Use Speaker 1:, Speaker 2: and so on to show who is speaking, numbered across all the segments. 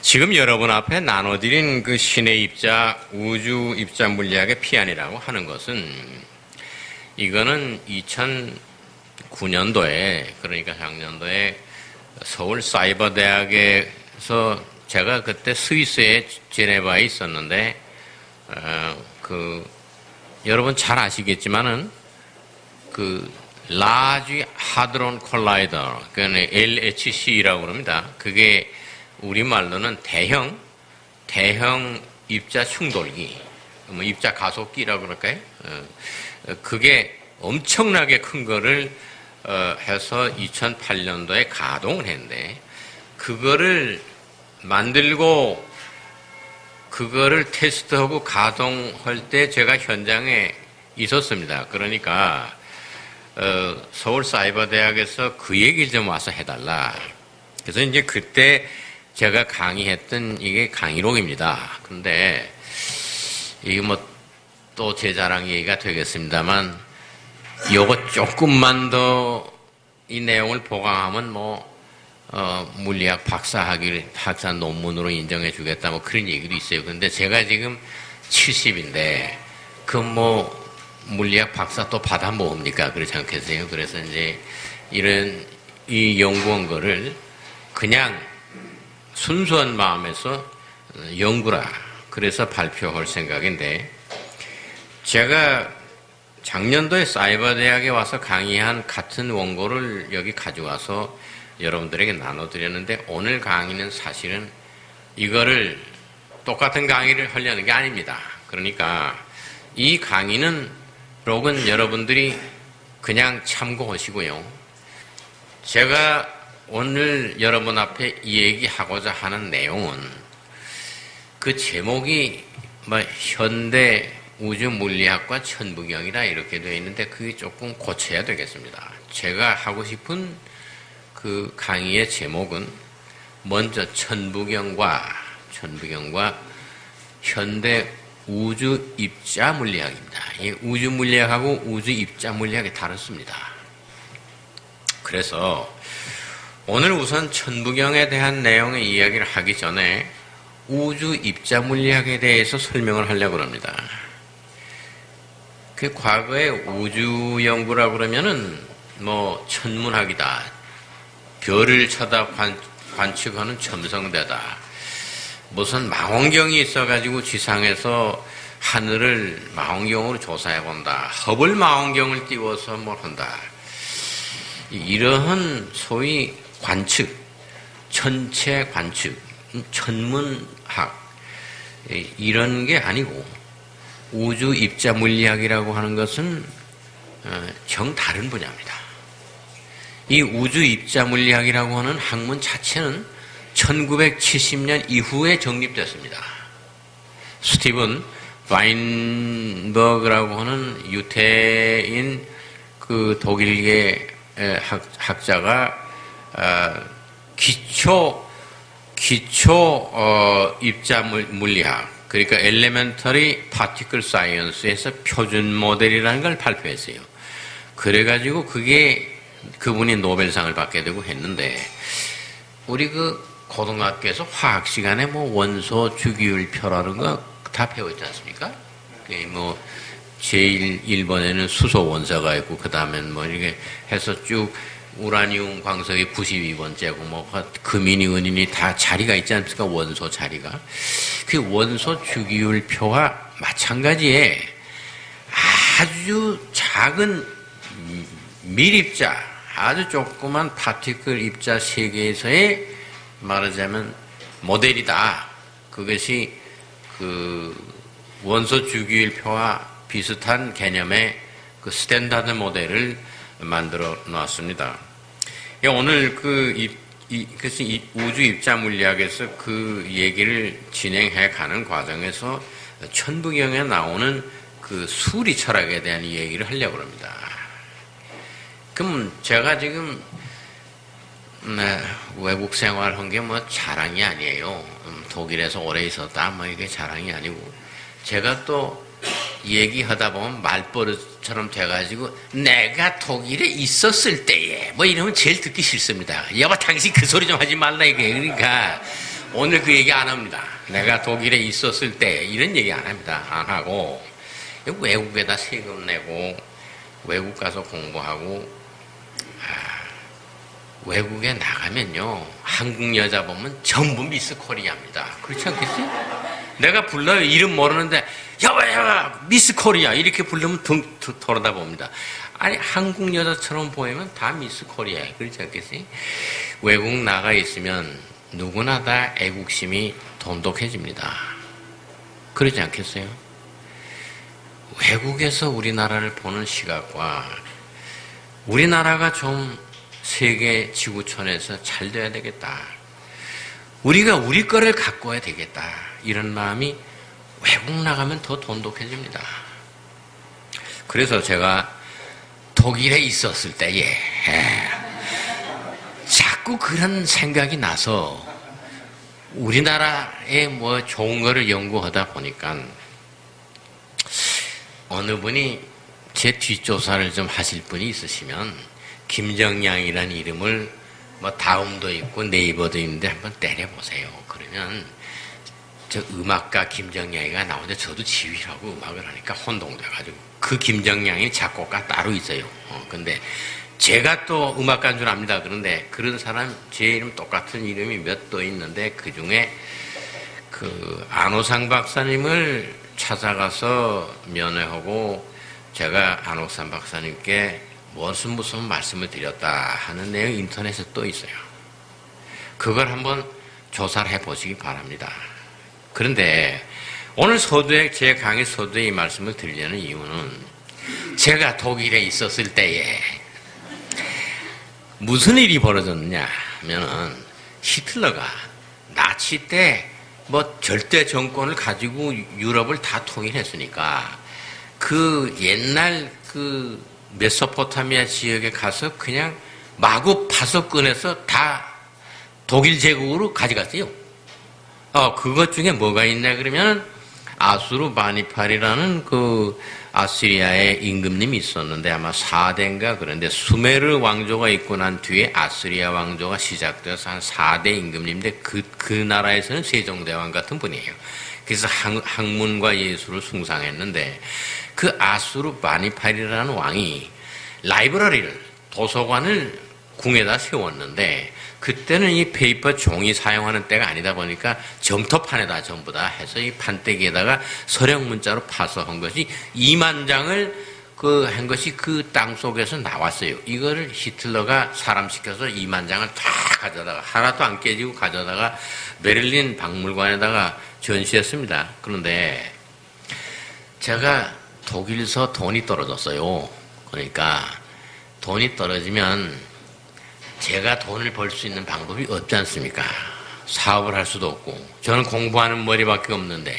Speaker 1: 지금 여러분 앞에 나눠드린 그 신의 입자, 우주 입자 물리학의 피안이라고 하는 것은 이거는 2009년도에 그러니까 작년도에 서울 사이버대학에서 제가 그때 스위스의 제네바에 있었는데 여러분 잘 아시겠지만은 그 라지 하드론 콜라이더 그러니까 LHC라고 그럽니다. 그게 우리말로는 대형 입자 충돌기, 뭐 입자 가속기라고 그럴까요? 그게 엄청나게 큰 거를 해서 2008년도에 가동을 했는데 그거를 만들고 그거를 테스트하고 가동할 때 제가 현장에 있었습니다. 그러니까 서울사이버대학에서 그 얘기를 좀 와서 해달라. 그래서 이제 그때 제가 강의했던 이게 강의록입니다. 근데 이게 뭐 또 제 자랑 얘기가 되겠습니다만 요거 조금만 더 이 내용을 보강하면 물리학 박사 논문으로 인정해 주겠다 뭐 그런 얘기도 있어요. 근데 제가 지금 70인데 물리학 박사 또 받아 모읍니까? 그렇지 않겠어요? 그래서 이제 이 연구한 거를 그냥 순수한 마음에서 연구라 그래서 발표할 생각인데 제가 작년도에 사이버대학에 와서 강의한 같은 원고를 여기 가져와서 여러분들에게 나눠드렸는데 오늘 강의는 사실은 이거를 똑같은 강의를 하려는 게 아닙니다. 그러니까 이 강의는 록은 여러분들이 그냥 참고하시고요. 제가 오늘 여러분 앞에 얘기하고자 하는 내용은 그 제목이 현대 우주 물리학과 천부경이라 이렇게 되어 있는데 그게 조금 고쳐야 되겠습니다. 제가 하고 싶은 그 강의의 제목은 먼저 천부경과 현대 우주 입자 물리학입니다. 이 우주 물리학하고 우주 입자 물리학이 다릅니다. 그래서 오늘 우선 천부경에 대한 내용의 이야기를 하기 전에 우주 입자 물리학에 대해서 설명을 하려고 합니다. 그 과거에 우주 연구라고 그러면은 천문학이다. 별을 쳐다 관측하는 첨성대다. 무슨 망원경이 있어가지고 지상에서 하늘을 망원경으로 조사해본다. 허블 망원경을 띄워서 한다. 이러한 소위 관측, 천체 관측, 천문학 이런 게 아니고 우주 입자 물리학이라고 하는 것은 정 다른 분야입니다. 이 우주 입자 물리학이라고 하는 학문 자체는 1970년 이후에 정립됐습니다. 스티븐 바인버그라고 하는 유태인 그 독일계 학자가 기초 입자 물리학 그러니까 Elementary Particle Science에서 표준 모델이라는 걸 발표했어요. 그래가지고 그분이 노벨상을 받게 되고 했는데 우리 고등학교에서 화학 시간에 원소 주기율표라는 거 다 배웠지 않습니까? 제일 1번에는 수소 원소가 있고 그 다음엔 이렇게 해서 쭉 우라늄 광석이 92번째고 금이니 은인이 다 자리가 있지 않습니까? 원소 자리가. 그 원소 주기율표와 마찬가지에 아주 작은 밀입자, 아주 조그만 파티클 입자 세계에서의 말하자면 모델이다. 그것이 그 원소 주기율표와 비슷한 개념의 그 스탠다드 모델을 만들어 놨습니다. 오늘 그래서 우주 입자 물리학에서 그 얘기를 진행해 가는 과정에서 천부경에 나오는 그 수리 철학에 대한 얘기를 하려고 합니다. 그럼 제가 지금 외국 생활한 게 자랑이 아니에요. 독일에서 오래 있었다 이게 자랑이 아니고 제가 또 얘기하다 보면 말버릇처럼 돼가지고 내가 독일에 있었을 때에 이러면 제일 듣기 싫습니다. 여보 당신 그 소리 좀 하지 말라 이게. 그러니까 오늘 그 얘기 안 합니다. 내가 독일에 있었을 때 이런 얘기 안 합니다. 안 하고 외국에다 세금 내고 외국 가서 공부하고 외국에 나가면요 한국 여자 보면 전부 미스 코리아입니다. 그렇지 않겠어요? 내가 불러요. 이름 모르는데 야 미스 코리아 이렇게 부르면 등 돌아다 봅니다. 아니 한국 여자처럼 보이면 다 미스 코리아예요. 그렇지 않겠어요? 외국 나가 있으면 누구나 다 애국심이 돈독해집니다. 그러지 않겠어요? 외국에서 우리나라를 보는 시각과 우리나라가 좀 세계 지구촌에서 잘 돼야 되겠다. 우리가 우리 거를 가꿔야 되겠다. 이런 마음이 외국 나가면 더 돈독해집니다. 그래서 제가 독일에 있었을 때에 자꾸 그런 생각이 나서 우리나라에 뭐 좋은 거를 연구하다 보니까 어느 분이 제 뒷조사를 좀 하실 분이 있으시면 김정양이라는 이름을 뭐 다음도 있고 네이버도 있는데 한번 때려보세요. 그러면 저 음악가 김정양이가 나오는데 저도 지휘라고 음악을 하니까 혼동돼가지고 그 김정양이 작곡가 따로 있어요. 근데 제가 또 음악가인 줄 압니다. 그런데 그런 사람 제 이름 똑같은 이름이 몇 도 있는데 그 중에 그 안호상 박사님을 찾아가서 면회하고 제가 안호상 박사님께 무슨 말씀을 드렸다 하는 내용이 인터넷에 또 있어요. 그걸 한번 조사를 해보시기 바랍니다. 그런데 오늘 서두에 제 강의 서두에 이 말씀을 드리려는 이유는 제가 독일에 있었을 때에 무슨 일이 벌어졌느냐 하면은 히틀러가 나치 때 뭐 절대 정권을 가지고 유럽을 다 통일했으니까 그 옛날 그 메소포타미아 지역에 가서 그냥 마구 파서 꺼내서 다 독일 제국으로 가져갔어요. 그것 중에 뭐가 있냐 그러면 아수르바니팔이라는 그 아시리아의 임금님이 있었는데 아마 4대인가 그런데 수메르 왕조가 있고 난 뒤에 아시리아 왕조가 시작되어서 한 4대 임금님인데 그 나라에서는 세종대왕 같은 분이에요. 그래서 학문과 예술을 숭상했는데 그 아수르바니팔이라는 왕이 라이브러리를 도서관을 궁에다 세웠는데 그때는 이 페이퍼 종이 사용하는 때가 아니다 보니까 점토판에다 전부 다 해서 이 판때기에다가 서령 문자로 파서 한 것이 2만 장을 한 것이 그 땅 속에서 나왔어요. 이거를 히틀러가 사람 시켜서 2만 장을 다 가져다가 하나도 안 깨지고 가져다가 베를린 박물관에다가 전시했습니다. 그런데 제가 독일서 돈이 떨어졌어요. 그러니까 돈이 떨어지면 제가 돈을 벌 수 있는 방법이 없지 않습니까? 사업을 할 수도 없고 저는 공부하는 머리밖에 없는데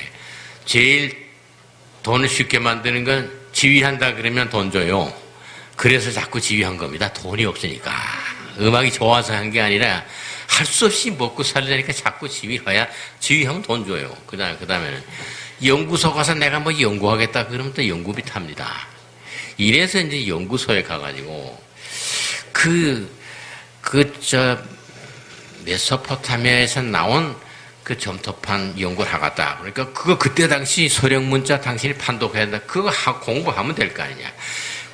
Speaker 1: 제일 돈을 쉽게 만드는 건 지휘한다 그러면 돈 줘요. 그래서 자꾸 지휘한 겁니다. 돈이 없으니까. 음악이 좋아서 한 게 아니라 할 수 없이 먹고 살려니까 자꾸 지휘해야 지휘하면 돈 줘요. 그 다음에는 연구소 가서 내가 뭐 연구하겠다 그러면 또 연구비 탑니다. 이래서 이제 연구소에 가가지고 메소포타미아에서 나온 그 점토판 연구를 하겠다. 그러니까 그때 당시 서령 문자 당신이 판독해야 된다. 그거 공부하면 될 거 아니냐.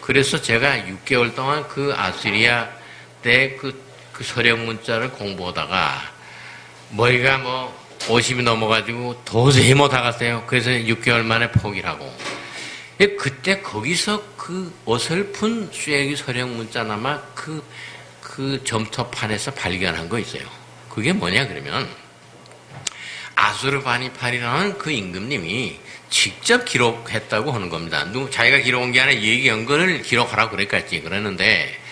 Speaker 1: 그래서 제가 6개월 동안 그 아시리아 때 그 서령 문자를 공부하다가 머리가 뭐 50이 넘어가지고 도저히 못 하겠어요. 그래서 6개월 만에 포기를 하고. 그때 거기서 그 어설픈 쐐기 서령 문자나마 그 점토판에서 발견한 거 있어요. 그게 뭐냐 그러면 아수르바니팔이라는 그 임금님이 직접 기록했다고 하는 겁니다. 자기가 기록한 게 아니라 얘기한 거를 기록하라고 그랬겠지. 그랬는데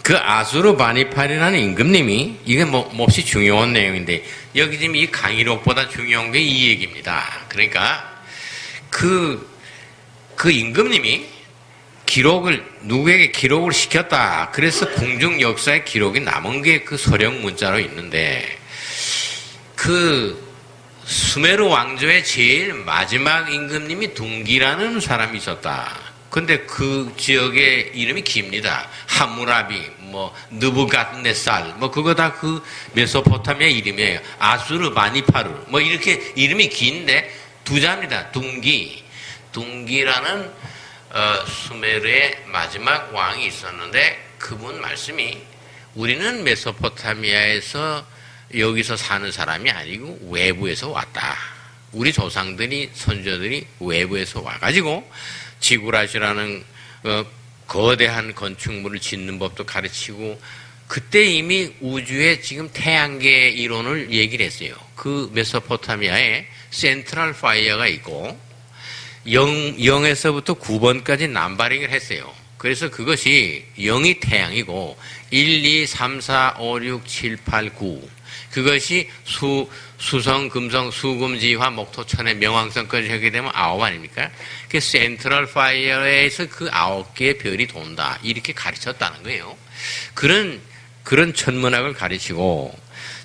Speaker 1: 그 아수르바니팔이라는 임금님이 이게 몹시 중요한 내용인데 여기 지금 이 강의록보다 중요한 게 이 얘기입니다. 그러니까 그 임금님이 누구에게 기록을 시켰다. 그래서 궁중 역사의 기록이 남은 게 그 서령 문자로 있는데 그 수메르 왕조의 제일 마지막 임금님이 둥기라는 사람이 있었다. 근데 그 지역의 이름이 깁니다. 하무라비, 뭐 느부갓네살, 뭐 그거 다 그 메소포타미아 이름이에요. 아수르바니파르, 뭐 이렇게 이름이 긴데 두 자입니다. 둥기라는 수메르의 마지막 왕이 있었는데 그분 말씀이 우리는 메소포타미아에서 여기서 사는 사람이 아니고 외부에서 왔다. 우리 조상들이 선조들이 외부에서 와가지고 지구라시라는 거대한 건축물을 짓는 법도 가르치고 그때 이미 우주의 지금 태양계 이론을 얘기를 했어요. 그 메소포타미아에 센트럴 파이어가 있고 0에서부터 9번까지 남바링을 했어요. 그래서 그것이 0이 태양이고 1, 2, 3, 4, 5, 6, 7, 8, 9 그것이 수성, 금성, 수금, 지화, 목토, 천의 명왕성까지 하게 되면 9 아닙니까? 그 센트럴 파이어에서 그 9개의 별이 돈다. 이렇게 가르쳤다는 거예요. 그런 천문학을 가르치고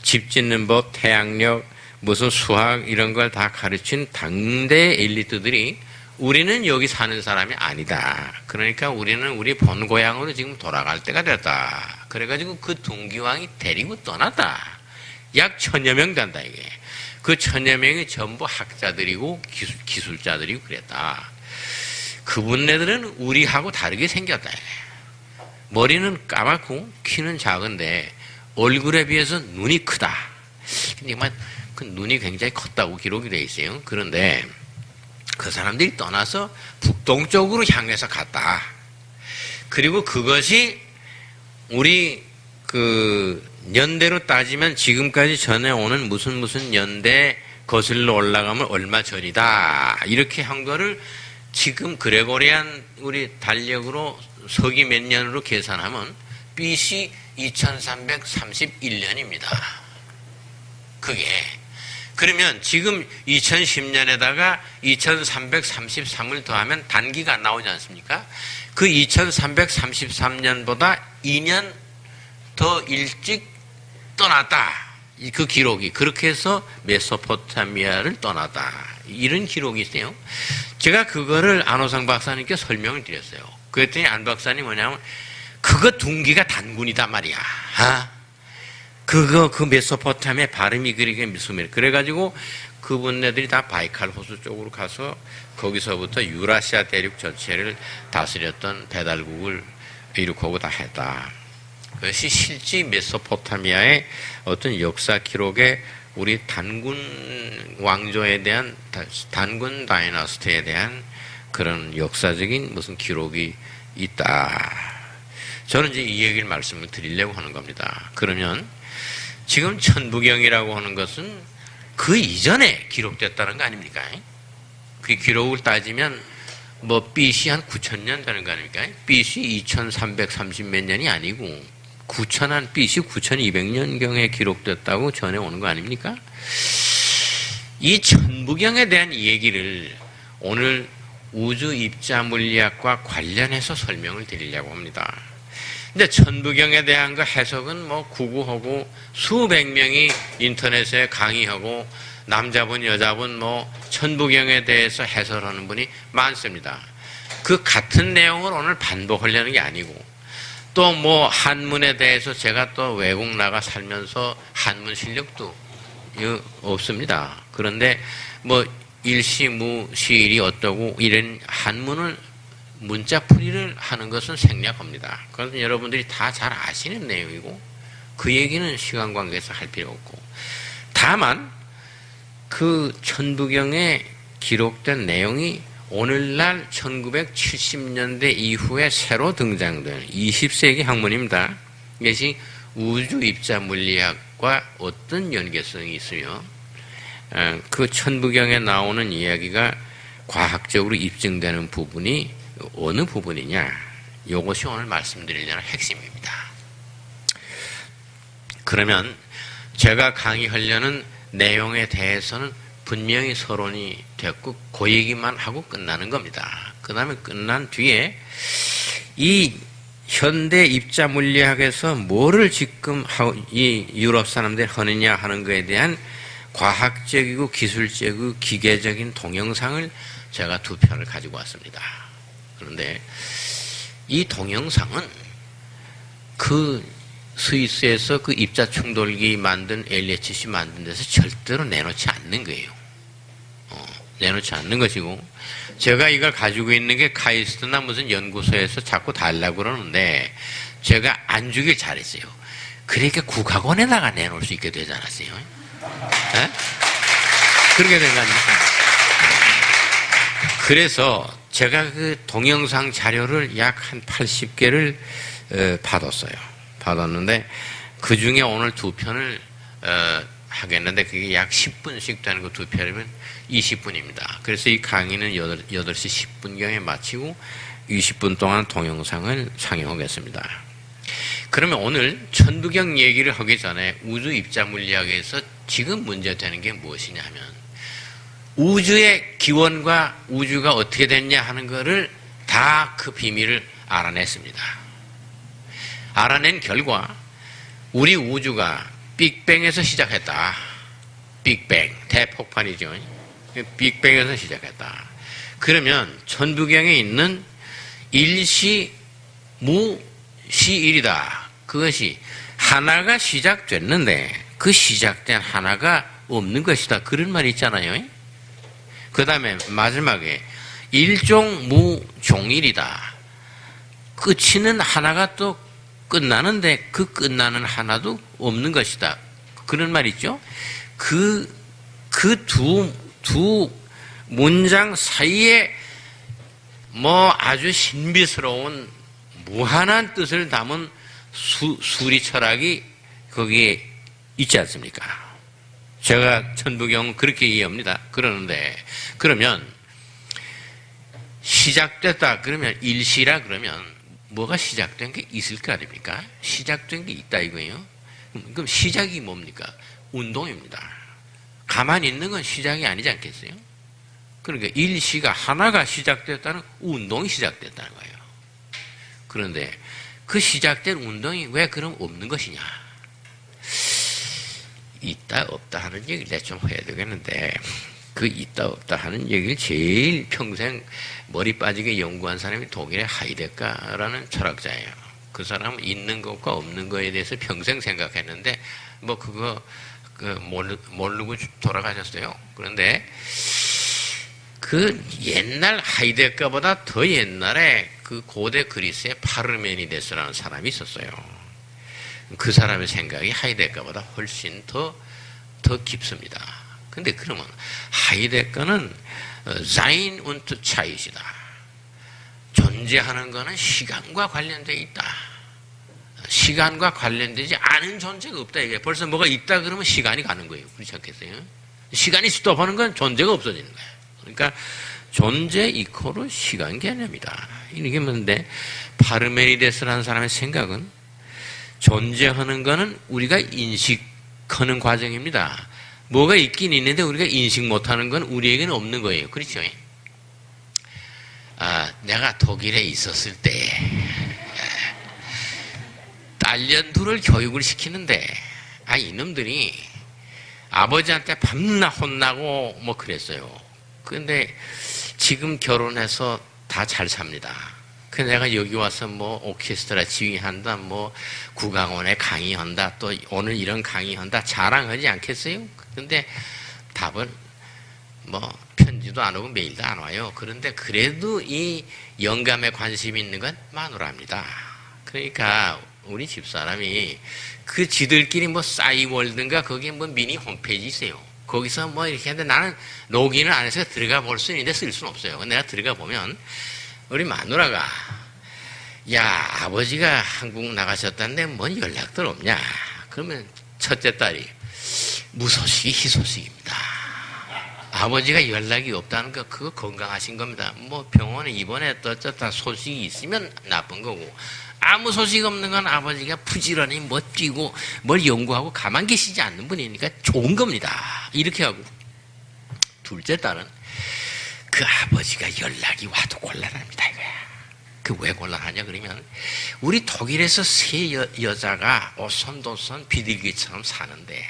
Speaker 1: 집 짓는 법, 태양력, 무슨 수학 이런 걸 다 가르친 당대 엘리트들이 우리는 여기 사는 사람이 아니다. 그러니까 우리는 우리 본 고향으로 지금 돌아갈 때가 됐다. 그래가지고 그 둥기왕이 데리고 떠났다. 약 1000여 명 된다, 이게. 그 1000여 명이 전부 학자들이고 기술자들이고 그랬다. 그분네들은 우리하고 다르게 생겼다. 이게. 머리는 까맣고 키는 작은데 얼굴에 비해서 눈이 크다. 근데 그 눈이 굉장히 컸다고 기록이 돼 있어요. 그런데 그 사람들이 떠나서 북동쪽으로 향해서 갔다. 그리고 그것이 우리 그 연대로 따지면 지금까지 전해오는 무슨 연대 거슬러 올라가면 얼마 전이다. 이렇게 한 거를 지금 그레고리안 우리 달력으로 서기 몇 년으로 계산하면 BC 2331년입니다. 그게. 그러면 지금 2010년에다가 2333을 더하면 단기가 나오지 않습니까? 그 2333년보다 2년 더 일찍 떠났다. 그 기록이. 그렇게 해서 메소포타미아를 떠났다. 이런 기록이 있어요. 제가 그거를 안호상 박사님께 설명을 드렸어요. 그랬더니 안 박사님 뭐냐면 그거 둥기가 단군이다 말이야. 그 메소포타미아 발음이 그렇게 미수면 그래가지고 그분네들이 다 바이칼 호수 쪽으로 가서 거기서부터 유라시아 대륙 전체를 다스렸던 배달국을 이룩하고 다 했다. 그것이 실제 메소포타미아의 어떤 역사 기록에 우리 단군 왕조에 대한 단군 다이너스티에 대한 그런 역사적인 무슨 기록이 있다. 저는 이제 이 얘기를 말씀을 드리려고 하는 겁니다. 그러면 지금 천부경이라고 하는 것은 그 이전에 기록됐다는 거 아닙니까? 그 기록을 따지면 뭐 BC 한 9000년 되는 거 아닙니까? BC 2330 몇 년이 아니고 9000 BC 9200년경에 기록됐다고 전해오는 거 아닙니까? 이 천부경에 대한 얘기를 오늘 우주 입자 물리학과 관련해서 설명을 드리려고 합니다. 근데 천부경에 대한 그 해석은 뭐 구구하고 수백 명이 인터넷에 강의하고 남자분 여자분 뭐 천부경에 대해서 해설하는 분이 많습니다. 그 같은 내용을 오늘 반복하려는 게 아니고 또 뭐 한문에 대해서 제가 또 외국 나가 살면서 한문 실력도 없습니다. 그런데 뭐 일시무시일이 어떠고 이런 한문을 문자풀이를 하는 것은 생략합니다. 그것은 여러분들이 다 잘 아시는 내용이고 그 얘기는 시간 관계에서 할 필요 없고 다만 그 천부경에 기록된 내용이 오늘날 1970년대 이후에 새로 등장된 20세기 학문입니다. 이것이 우주 입자 물리학과 어떤 연계성이 있으며 그 천부경에 나오는 이야기가 과학적으로 입증되는 부분이 어느 부분이냐? 이것이 오늘 말씀드리려는 핵심입니다. 그러면 제가 강의하려는 내용에 대해서는 분명히 서론이 됐고 그 얘기만 하고 끝나는 겁니다. 그 다음에 끝난 뒤에 이 현대 입자 물리학에서 뭐를 지금 이 유럽 사람들이 하느냐 하는 것에 대한 과학적이고 기술적이고 기계적인 동영상을 제가 2편을 가지고 왔습니다. 그런데 이 동영상은 그 스위스에서 그 입자 충돌기 만든 LHC 만든 데서 절대로 내놓지 않는 거예요. 내놓지 않는 것이고, 제가 이걸 가지고 있는 게 카이스트나 무슨 연구소에서 자꾸 달라고 그러는데 제가 안 주길 잘했어요. 그러니까 국학원에다가 내놓을 수 있게 되지 않았어요? 네? 그렇게 된 거 아닙니까? 그래서 제가 그 동영상 자료를 약 한 80개를 받았어요. 받았는데 그 중에 오늘 2편을 하겠는데 그게 약 10분씩 되는 거 2편이면 20분입니다. 그래서 이 강의는 8시 10분경에 마치고 20분 동안 동영상을 상영하겠습니다. 그러면 오늘 천부경 얘기를 하기 전에 우주 입자 물리학에서 지금 문제되는 게 무엇이냐 하면 우주의 기원과 우주가 어떻게 됐냐 하는 것을 다 그 비밀을 알아냈습니다. 알아낸 결과 우리 우주가 빅뱅에서 시작했다. 빅뱅, 대폭발이죠. 빅뱅에서 시작했다. 그러면 천부경에 있는 일시, 무, 시1이다. 그것이 하나가 시작됐는데 그 시작된 하나가 없는 것이다. 그런 말이 있잖아요. 그 다음에 마지막에 일종, 무, 종일이다. 끝이는 하나가 또 끝나는데 그 끝나는 하나도 없는 것이다. 그런 말 있죠? 그 두 문장 사이에 뭐 아주 신비스러운 무한한 뜻을 담은 수리 철학이 거기에 있지 않습니까? 제가 천부경 그렇게 이해합니다. 그러는데, 그러면 시작됐다 그러면 일시라 그러면 뭐가 시작된 게 있을 거 아닙니까? 시작된 게 있다 이거예요. 그럼 시작이 뭡니까? 운동입니다. 가만히 있는 건 시작이 아니지 않겠어요? 그러니까 일시가 하나가 시작됐다는 운동이 시작됐다는 거예요. 그런데 그 시작된 운동이 왜 그럼 없는 것이냐? 있다 없다 하는 얘기를 내가 좀 해야 되겠는데 그 있다 없다 하는 얘기를 제일 평생 머리 빠지게 연구한 사람이 독일의 하이데거라는 철학자예요. 그 사람은 있는 것과 없는 것에 대해서 평생 생각했는데 뭐 그거 모르고 돌아가셨어요. 그런데 그 옛날 하이데거보다 더 옛날에 그 고대 그리스의 파르메니데스라는 사람이 있었어요. 그 사람의 생각이 하이데거보다 훨씬 더 깊습니다. 근데 그러면 하이데거는 Sein und Zeit이다. 존재하는 것은 시간과 관련되어 있다. 시간과 관련되지 않은 존재가 없다. 이게 벌써 뭐가 있다 그러면 시간이 가는 거예요. 그렇지 않겠어요? 시간이 스톱하는 건 존재가 없어지는 거예요. 그러니까 존재 이코르 시간 개념이다. 이게 뭔데 파르메니데스라는 사람의 생각은 존재하는 것은 우리가 인식하는 과정입니다. 뭐가 있긴 있는데 우리가 인식 못하는 건 우리에게는 없는 거예요. 그렇죠? 내가 독일에 있었을 때 딸년들을 교육을 시키는데 이놈들이 아버지한테 밤낮 혼나고 뭐 그랬어요. 그런데 지금 결혼해서 다 잘 삽니다. 그 내가 여기 와서 뭐 오케스트라 지휘한다, 뭐 국악원에 강의한다, 또 오늘 이런 강의한다 자랑하지 않겠어요? 근데 답은 뭐 편지도 안 오고 메일도 안 와요. 그런데 그래도 이 영감에 관심이 있는 건 마누라입니다. 그러니까 우리 집사람이 그 지들끼리 뭐 싸이월드인가 거기에 뭐 미니 홈페이지 있어요. 거기서 뭐 이렇게 하는데 나는 로그인을 안 해서 들어가 볼 수 있는데 쓸 수는 없어요. 내가 들어가 보면 우리 마누라가 야 아버지가 한국 나가셨다는데 뭔 연락들 없냐? 그러면 첫째 딸이 무소식이 희소식입니다. 아버지가 연락이 없다는 거 그거 건강하신 겁니다. 뭐 병원에 입원했다 어쩌다 소식이 있으면 나쁜 거고 아무 소식 없는 건 아버지가 부지런히 뭐 뛰고 뭘 연구하고 가만 계시지 않는 분이니까 좋은 겁니다. 이렇게 하고 둘째 딸은 그 아버지가 연락이 와도 곤란합니다 이거야. 그 왜 곤란하냐 그러면 우리 독일에서 세 여자가 오손도손 비둘기처럼 사는데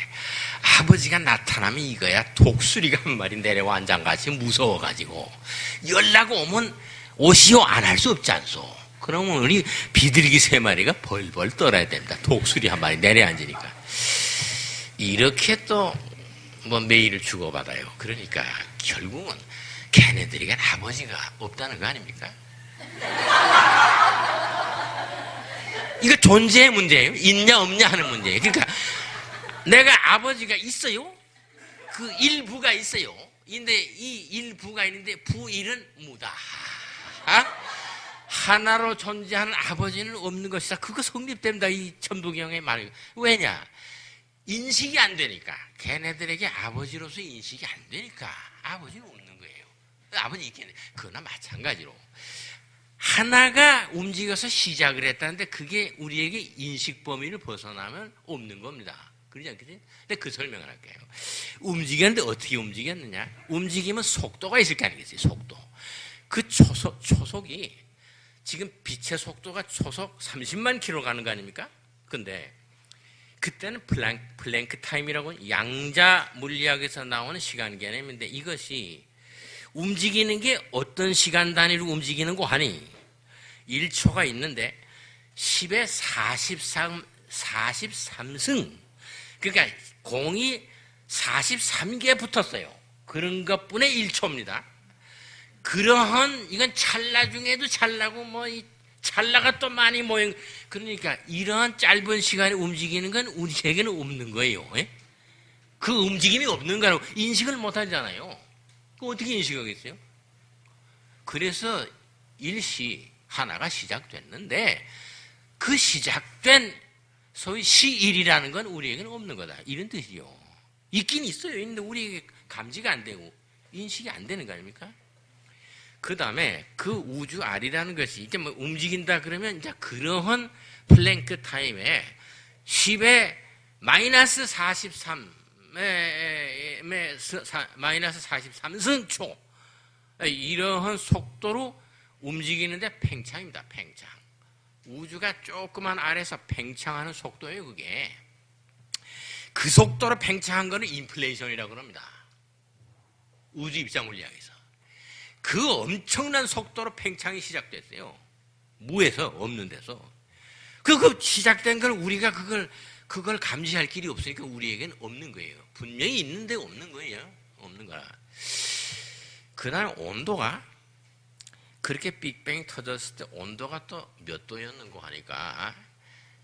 Speaker 1: 아버지가 나타나면 이거야 독수리가 한 마리 내려와 앉아같이 무서워가지고 연락 오면 오시오 안 할 수 없지 않소. 그러면 우리 비둘기 3마리가 벌벌 떨어야 됩니다. 독수리 1마리 내려앉으니까. 이렇게 또 뭐 메일을 주고받아요. 그러니까 결국은 걔네들에겐 아버지가 없다는 거 아닙니까? 이거 존재의 문제예요. 있냐 없냐 하는 문제예요. 그러니까 내가 아버지가 있어요. 그 일부가 있어요. 근데 이 일부가 있는데 부일은 무다. 하나로 존재하는 아버지는 없는 것이다. 그거 성립됩니다. 이 천부경의 말. 왜냐? 인식이 안 되니까. 걔네들에게 아버지로서 인식이 안 되니까 아버지는 없는 거예요. 아버지 있겠네. 그거나 마찬가지로 하나가 움직여서 시작을 했다는데 그게 우리에게 인식 범위를 벗어나면 없는 겁니다. 그러지 않겠지? 근데 그 설명을 할게요. 움직였는데 어떻게 움직였느냐? 움직이면 속도가 있을 거 아니겠어요? 속도. 그 초속이 지금 빛의 속도가 초속 30만 킬로 가는 거 아닙니까? 근데 그때는 플랭크 타임이라고 양자 물리학에서 나오는 시간 개념인데 이것이 움직이는 게 어떤 시간 단위로 움직이는 거 하니 1초가 있는데 10의 43승 그러니까 공이 43개 붙었어요. 그런 것뿐에 1초입니다. 그러한 이건 찰나 중에도 찰나고 뭐 찰나가 또 많이 모여 그러니까 이러한 짧은 시간에 움직이는 건 우리에게는 없는 거예요. 예? 그 움직임이 없는 거라고 인식을 못 하잖아요. 그 어떻게 인식하겠어요? 그래서 일시 하나가 시작됐는데 그 시작된 소위 시일이라는 건 우리에게는 없는 거다. 이런 뜻이요. 있긴 있어요. 있는데 우리에게 감지가 안 되고 인식이 안 되는 거 아닙니까? 그 다음에 그 우주 R이라는 것이 이제 뭐 움직인다 그러면 이제 그러한 플랭크 타임에 10의 마이너스 43, 마이너스 43승초 이러한 속도로 움직이는데 팽창입니다. 팽창. 우주가 조그만 아래에서 팽창하는 속도예요. 그게. 그 속도로 팽창한 거는 인플레이션이라고 그럽니다. 우주 입자 물리학에서. 그 엄청난 속도로 팽창이 시작됐어요. 무에서 없는 데서. 그 시작된 걸 우리가 그걸 감지할 길이 없으니까 우리에게는 없는 거예요. 분명히 있는데 없는 거예요. 없는 거라. 그날 온도가 그렇게 빅뱅이 터졌을 때 온도가 또 몇 도였는고 하니까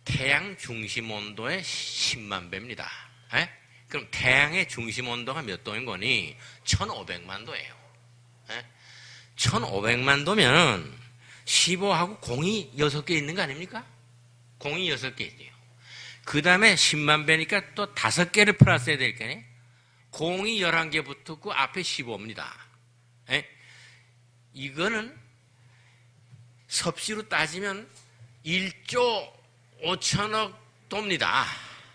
Speaker 1: 태양 중심 온도의 10만 배입니다. 에? 그럼 태양의 중심 온도가 몇 도인 거니? 1500만 도예요. 1500만 도면 15하고 공이 6개 있는 거 아닙니까? 공이 6개 있어요. 그 다음에 10만 배니까 또 5개를 플러스해야 될 거네. 공이 11개 붙었고 앞에 15입니다. 이거는 섭씨로 따지면 1조 5천억 도입니다.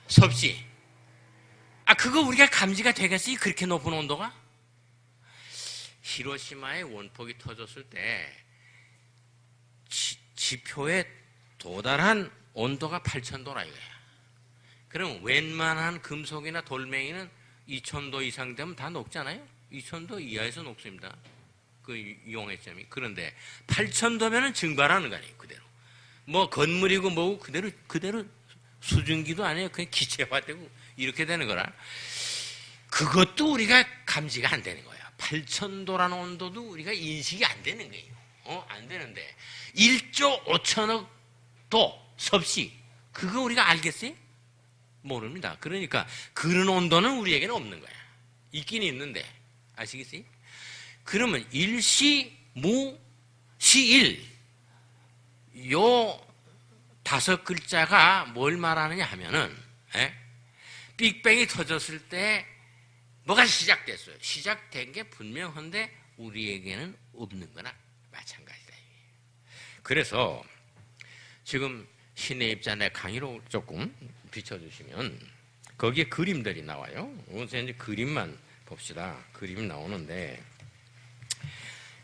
Speaker 1: 섭씨. 그거 우리가 감지가 되겠어요? 그렇게 높은 온도가? 히로시마의 원폭이 터졌을 때 지표에 도달한 온도가 8,000도라 이거야. 그럼 웬만한 금속이나 돌멩이는 2,000도 이상 되면 다 녹잖아요. 2,000도 이하에서 녹습니다. 그 용해점이. 그런데 8,000도면은 증발하는 거 아니에요. 그대로. 뭐 건물이고 뭐고 그대로 수증기도 아니에요. 그냥 기체화되고 이렇게 되는 거라. 그것도 우리가 감지가 안 되는 거야. 8,000도라는 온도도 우리가 인식이 안 되는 거예요. 안 되는데 1조 5천억 도 섭씨 그거 우리가 알겠어요? 모릅니다. 그러니까 그런 온도는 우리에게는 없는 거야. 있긴 있는데 아시겠어요? 그러면 일시, 무, 시일 요 5글자가 뭘 말하느냐 하면은 빅뱅이 터졌을 때 뭐가 시작됐어요. 시작된 게 분명한데 우리에게는 없는 거나 마찬가지다. 그래서 지금 신의 입자내 강의로 조금 비춰주시면 거기에 그림들이 나와요. 우선 이제 그림만 봅시다. 그림이 나오는데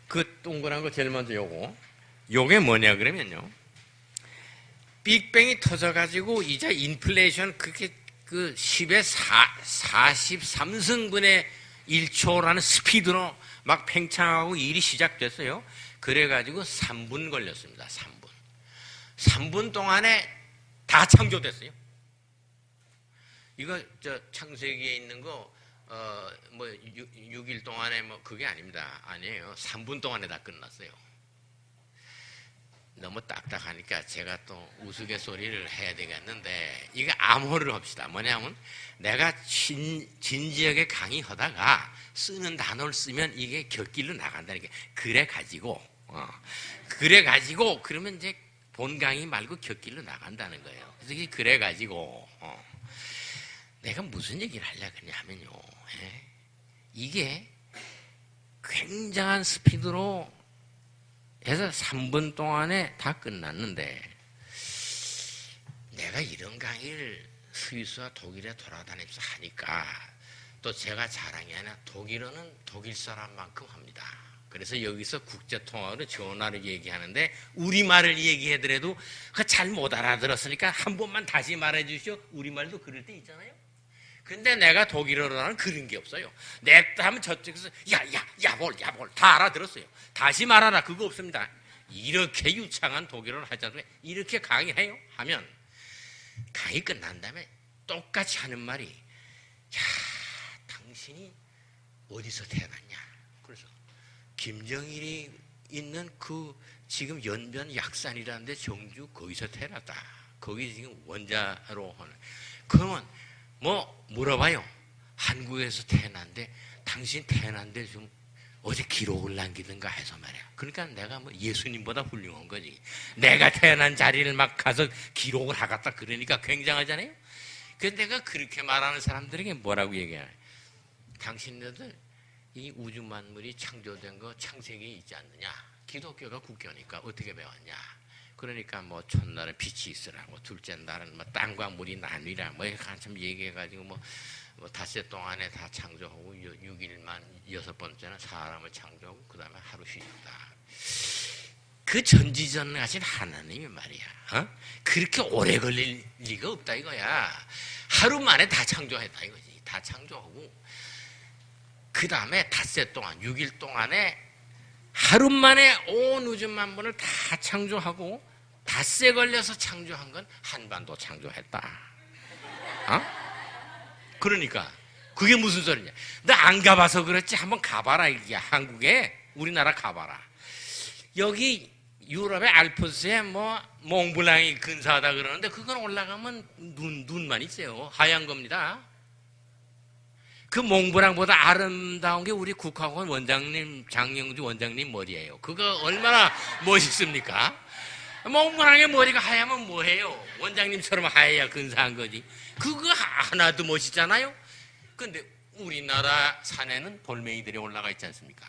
Speaker 1: 그 동그란 거 제일 먼저 요게 뭐냐 그러면요. 빅뱅이 터져가지고 이제 인플레이션 그렇게 그 10의 43승분의 1초라는 스피드로 막 팽창하고 일이 시작됐어요. 그래가지고 3분 걸렸습니다. 3분. 3분 동안에 다 창조됐어요. 이거 창세기에 있는 거 뭐 6일 동안에 뭐 그게 아닙니다. 아니에요. 3분 동안에 다 끝났어요. 너무 딱딱하니까 제가 또 우스갯소리를 해야 되겠는데 이거 암호를 합시다. 뭐냐면 내가 진지하게 강의하다가 쓰는 단어를 쓰면 이게 곁길로 나간다는 게 그래가지고 그러면 이제 본 강의 말고 곁길로 나간다는 거예요. 그래서 이게 그래가지고 내가 무슨 얘기를 하려고 하냐면요. 이게 굉장한 스피드로 해서 3분 동안에 다 끝났는데 내가 이런 강의를 스위스와 독일에 돌아다니면서 하니까 또 제가 자랑이 아니라 독일어는 독일 사람만큼 합니다. 그래서 여기서 국제통화로 전화를 얘기하는데 우리말을 얘기하더라도 잘 못 알아들었으니까 한 번만 다시 말해 주시오. 우리말도 그럴 때 있잖아요. 근데 내가 독일어로는 그런 게 없어요. 냈다 하면 저쪽에서 야볼 다 알아들었어요. 다시 말하라 그거 없습니다. 이렇게 유창한 독일어를 하자도 이렇게 강의해요 하면 강의 끝난 다음에 똑같이 하는 말이 야 당신이 어디서 태어났냐. 그래서 김정일이 있는 그 지금 연변 약산이라는데 정주 거기서 태어났다. 거기 지금 원자로 하는 그러면 뭐 물어봐요. 한국에서 태어난데 당신 태어난데 좀 어제 기록을 남기든가 해서 말이야. 그러니까 내가 뭐 예수님보다 훌륭한 거지. 내가 태어난 자리를 막 가서 기록을 하겠다 그러니까 굉장하잖아요. 그래서 내가 그렇게 말하는 사람들에게 뭐라고 얘기하냐. 당신네들 이 우주 만물이 창조된 거 창세기에 있지 않느냐. 기독교가 국교니까 어떻게 배웠냐. 그러니까 뭐 첫날은 빛이 있으라고 둘째 날은 뭐 땅과 물이 나뉘라 뭐 한참 얘기해가지고 뭐 닷새 동안에 다 창조하고 6일만 여섯 번째는 사람을 창조하고 그 다음에 하루 쉬었다. 그 전지전능하신 하나님이 말이야. 그렇게 오래 걸릴 리가 없다 이거야. 하루 만에 다 창조했다 이거지. 다 창조하고 그 다음에 닷새 동안 6일 동안에 하루 만에 온 우주 만물을 다 창조하고 닷새 걸려서 창조한 건 한반도 창조했다. 그러니까 그게 무슨 소리냐. 너 안 가봐서 그렇지 한번 가봐라 이게 한국에 우리나라 가봐라. 여기 유럽의 알프스에 뭐 몽블랑이 근사하다 그러는데 그건 올라가면 눈만 있어요. 하얀 겁니다. 그 몽블랑보다 아름다운 게 우리 국학원 원장님 장영주 원장님 머리예요. 그거 얼마나 멋있습니까? 몽블랑의 머리가 하얗면 뭐해요? 원장님처럼 하얘야 근사한 거지. 그거 하나도 멋있잖아요. 근데 우리나라 산에는 돌멩이들이 올라가 있지 않습니까?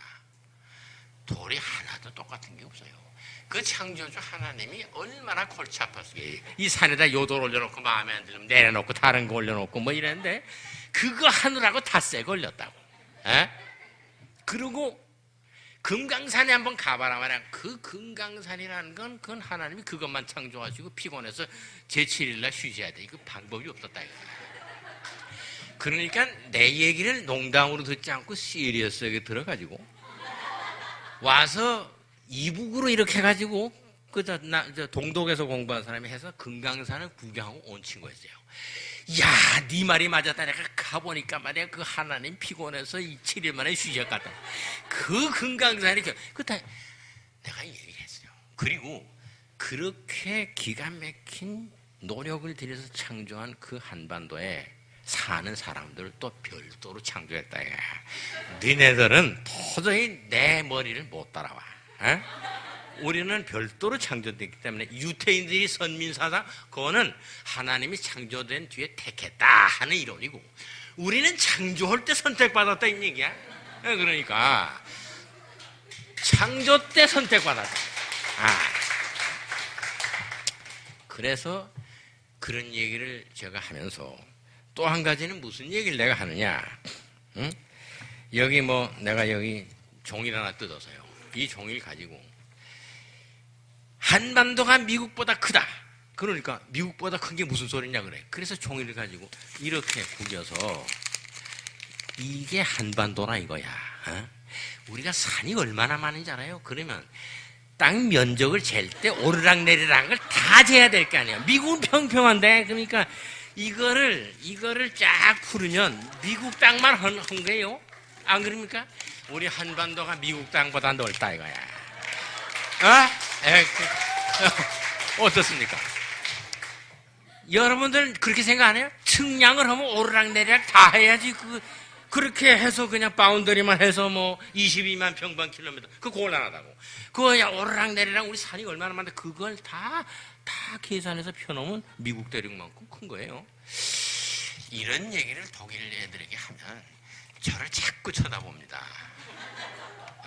Speaker 1: 돌이 하나도 똑같은 게 없어요. 그 창조주 하나님이 얼마나 골치 아팠어요. 이 산에다 요돌 올려놓고 마음에 안 들면 내려놓고 다른 거 올려놓고 뭐 이랬는데 그거 하느라고 닷새 걸렸다고. 그리고 금강산에 한번 가봐라 말이야. 그 금강산이라는 건 그건 하나님이 그것만 창조하시고 피곤해서 제7일날 쉬셔야 돼. 이거 방법이 없었다 이거야. 그러니까 내 얘기를 농담으로 듣지 않고 시리어스하게 들어가지고 와서 이북으로 이렇게 해가지고 저 동독에서 공부한 사람이 해서 금강산을 구경하고 온 친구였어요. 야, 네 말이 맞았다. 내가 가보니까 말이야 그 하나님 피곤해서 이 7일 만에 쉬셨겠다. 그 금강산이 그때 내가 얘기를 했어요. 그리고 그렇게 기가 막힌 노력을 들여서 창조한 그 한반도에 사는 사람들을 또 별도로 창조했다. 너네들은 도저히 내 머리를 못 따라와. 우리는 별도로 창조됐기 때문에 유태인들이 선민사상 그거는 하나님이 창조된 뒤에 택했다 하는 이론이고 우리는 창조할 때 선택받았다 이 얘기야. 그러니까 창조 때 선택받았다. 그래서 그런 얘기를 제가 하면서 또 한 가지는 무슨 얘기를 내가 하느냐. 여기 뭐 내가 여기 종이를 하나 뜯어서요. 이 종이를 가지고 한반도가 미국보다 크다. 그러니까 미국보다 큰 게 무슨 소리냐 그래. 그래서 종이를 가지고 이렇게 구겨서 이게 한반도라 이거야. 우리가 산이 얼마나 많은지 알아요? 그러면 땅 면적을 잴 때 오르락내리락 걸 다 재야 될 거 아니에요. 미국은 평평한데 그러니까 이거를 쫙 풀으면 미국 땅만 한 거예요. 안 그럽니까? 우리 한반도가 미국 땅보다 넓다 이거야. 어떻습니까? 여러분들 그렇게 생각 안 해요? 측량을 하면 오르락내리락 다 해야지. 그렇게 해서 그냥 바운더리만 해서 뭐 22만 평방킬로미터 그거 곤란하다고. 그거야 오르락내리락 우리 산이 얼마나 많은데 그걸 다 계산해서 펴놓으면 미국 대륙만큼 큰 거예요. 이런 얘기를 독일 애들에게 하면 저를 자꾸 쳐다봅니다.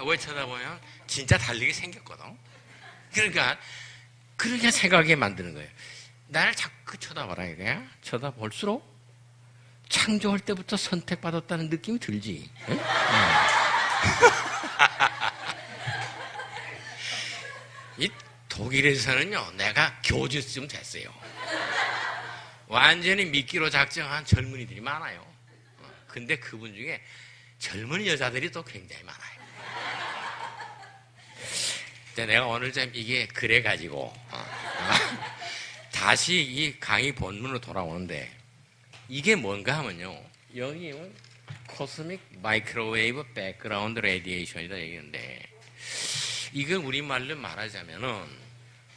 Speaker 1: 왜 쳐다보면 진짜 달리게 생겼거든. 그러니까 그렇게 생각하게 만드는 거예요. 나를 자꾸 쳐다봐라 이거야. 쳐다볼수록 창조할 때부터 선택받았다는 느낌이 들지. 응? 이 독일에서는요, 내가 교주쯤 됐어요. 완전히 미끼로 작정한 젊은이들이 많아요. 근데 그분 중에 젊은 여자들이 또 굉장히 많아요. 내가 오늘 좀 이게 그래가지고 다시 이 강의 본문으로 돌아오는데 이게 뭔가 하면요, 여기 코스믹 마이크로웨이브 백그라운드 레디에이션이다 얘기하는데 이걸 우리말로 말하자면은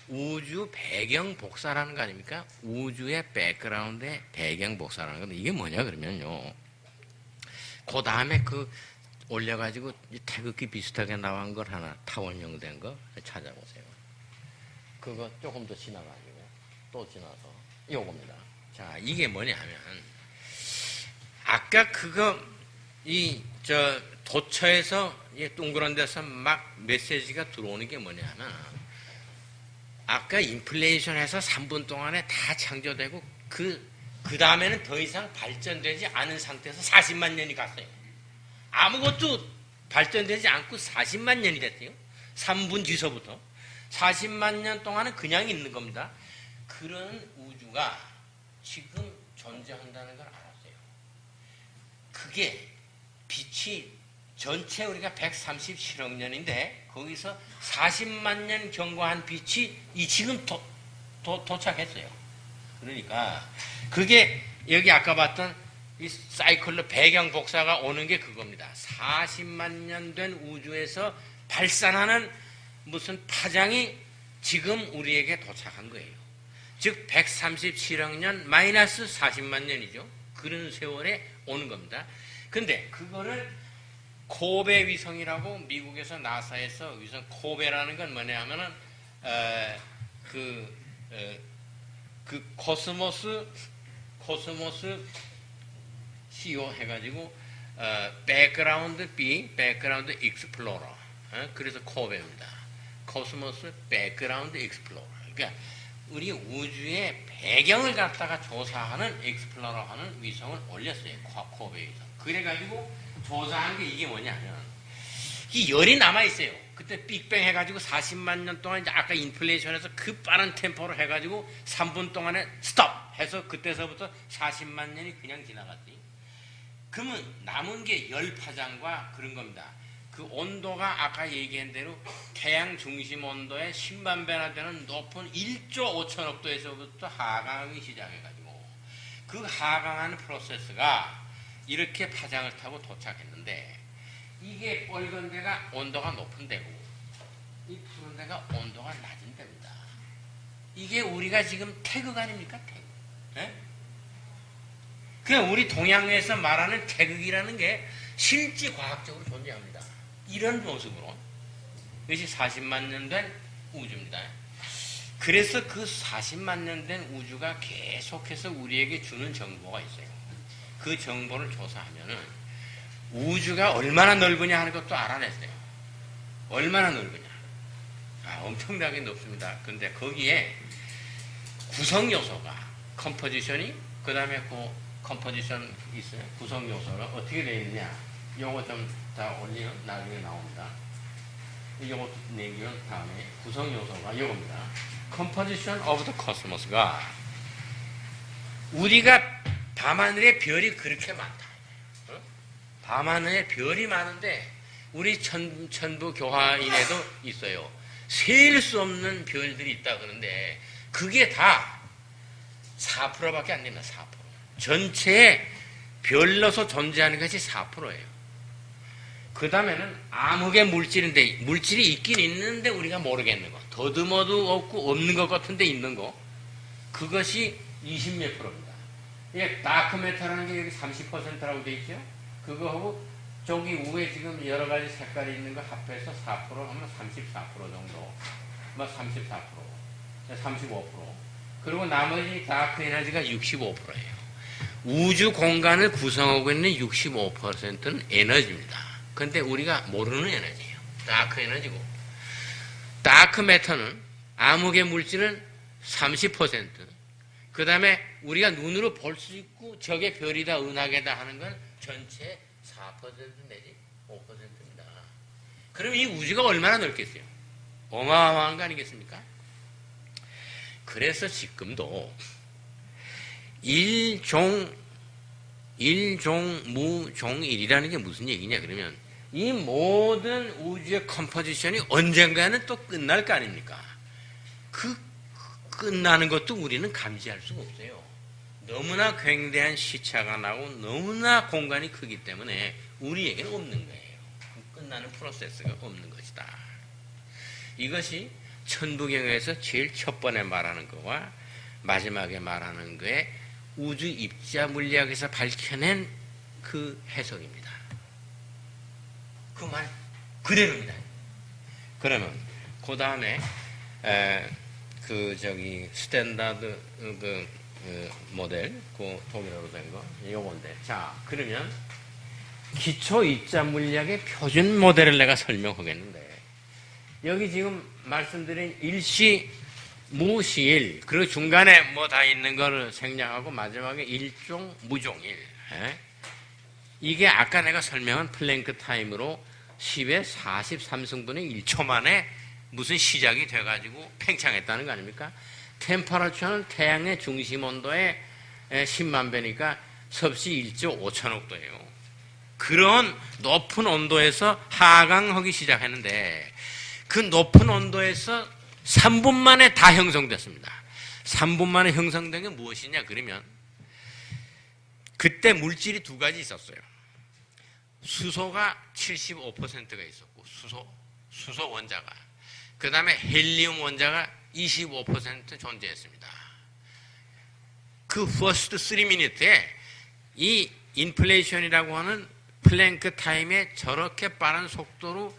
Speaker 1: 우주 배경 복사라는 거 아닙니까? 우주의 백그라운드의 배경 복사라는 건데 이게 뭐냐 그러면요, 그 다음에 올려가지고 태극기 비슷하게 나온 걸 하나 타원형된 거 찾아보세요. 그거 조금 더 지나가지고 또 지나서 요겁니다. 자, 이게 뭐냐면 아까 도처에서 동그란 데서 막 메시지가 들어오는 게 뭐냐면 아까 인플레이션에서 3분 동안에 다 창조되고 그 다음에는 더 이상 발전되지 않은 상태에서 40만 년이 갔어요. 아무것도 발전되지 않고 40만 년이 됐대요. 3분 뒤서부터 40만 년 동안은 그냥 있는 겁니다. 그런 우주가 지금 존재한다는 걸 알았어요. 그게 빛이 전체 우리가 137억 년인데 거기서 40만 년 경과한 빛이 지금 도착했어요. 그러니까 그게 여기 아까 봤던 이 사이클로 배경 복사가 오는 게 그겁니다. 40만 년 된 우주에서 발산하는 무슨 파장이 지금 우리에게 도착한 거예요. 즉 137억 년 마이너스 40만 년이죠. 그런 세월에 오는 겁니다. 근데 그거를 코베 위성이라고 미국에서 나사에서 위성 코베라는 건 뭐냐 하면은 코스모스 CO 해가지고 백그라운드 B, 백그라운드 익스플로러. 그래서 코베입니다. 코스모스 백그라운드 익스플로러. 그러니까 우리 우주의 배경을 갖다가 조사하는 익스플로러 하는 위성을 올렸어요. 코베 위성. 그래가지고 조사한 게 이게 뭐냐면 이 열이 남아있어요. 그때 빅뱅 해가지고 40만 년 동안 이제 아까 인플레이션에서 그 빠른 템포로 해가지고 3분 동안에 스톱 해서 그때서부터 40만 년이 그냥 지나갔지. 그러면 남은 게 열 파장과 그런 겁니다. 그 온도가 아까 얘기한 대로 태양 중심 온도의 10만 배나 되는 높은 1조 5천억 도에서부터 하강하기 시작해가지고 그 하강하는 프로세스가 이렇게 파장을 타고 도착했는데 이게 빨간 데가 온도가 높은 데고 이 푸른 데가 온도가 낮은 데입니다. 이게 우리가 지금 태극 아닙니까? 태극. 네? 그냥 우리 동양에서 말하는 태극이라는 게 실제 과학적으로 존재합니다. 이런 모습으로. 이것이 40만 년 된 우주입니다. 그래서 그 40만 년 된 우주가 계속해서 우리에게 주는 정보가 있어요. 그 정보를 조사하면은 우주가 얼마나 넓으냐 하는 것도 알아냈어요. 얼마나 넓으냐. 엄청나게 넓습니다. 근데 거기에 구성 요소가 컴포지션이 그 다음에 컴포지션 있어요. 구성 요소가 어떻게 되어 있느냐. 요거 좀 다 올리면 나중에 나옵니다. 요거 내기면 다음에 구성 요소가 요겁니다. 컴포지션 오브 더 코스모스가 우리가 밤하늘에 별이 그렇게 많다. 밤하늘에 별이 많은데 우리 천부 교화인에도 있어요. 셀 수 없는 별들이 있다 그러는데 그게 다 4%밖에 안 됩니다. 4%. 전체에 별로서 존재하는 것이 4%예요. 그 다음에는 암흑의 물질인데 물질이 있긴 있는데 우리가 모르겠는 거. 더듬어도 없고 없는 것 같은데 있는 거. 그것이 20몇 %입니다. 이게 다크매터라는 게 여기 30%라고 돼 있죠. 그거하고 저기 위에 지금 여러 가지 색깔이 있는 거 합해서 4% 하면 34% 정도. 뭐 34%, 35%. 그리고 나머지 다크 에너지가 65%예요. 우주 공간을 구성하고 있는 65%는 에너지입니다. 근데 우리가 모르는 에너지예요. 다크 에너지고. 다크 매터는 암흑의 물질은 30%. 그 다음에 우리가 눈으로 볼 수 있고 저게 별이다 은하계다 하는 건 전체 4% 내지 5%입니다. 그럼 이 우주가 얼마나 넓겠어요? 어마어마한 거 아니겠습니까? 그래서 지금도 일종무종일이라는 게 무슨 얘기냐 그러면 이 모든 우주의 컴포지션이 언젠가는 또 끝날 거 아닙니까? 그 끝나는 것도 우리는 감지할 수가 없어요. 너무나 굉장한 시차가 나고 너무나 공간이 크기 때문에 우리에게는 없는 거예요. 끝나는 프로세스가 없는 것이다. 이것이 천부경에서 제일 첫 번에 말하는 거와 마지막에 말하는 거에 우주 입자 물리학에서 밝혀낸 그 해석입니다. 그 말 그대로입니다. 그러면 그 다음에 스탠다드 모델 그 독일어로 된 거 요건데 자 그러면 기초 입자 물리학의 표준 모델을 내가 설명하겠는데 여기 지금 말씀드린 일시 무시일 그리고 중간에 뭐 다 있는 거를 생략하고 마지막에 일종 무종일 이게 아까 내가 설명한 플랭크 타임으로 10의 43승분의 1초 만에 무슨 시작이 돼가지고 팽창했다는 거 아닙니까? 템퍼러처는 태양의 중심 온도의 10만 배니까 섭씨 1조 5천억 도예요. 그런 높은 온도에서 하강하기 시작했는데 그 높은 온도에서 3분 만에 다 형성됐습니다. 3분 만에 형성된 게 무엇이냐 그러면 그때 물질이 두 가지 있었어요. 수소가 75%가 있었고 수소 원자가 그 다음에 헬리움 원자가 25% 존재했습니다. 그 first 3미니트에 이 인플레이션이라고 하는 플랭크 타임에 저렇게 빠른 속도로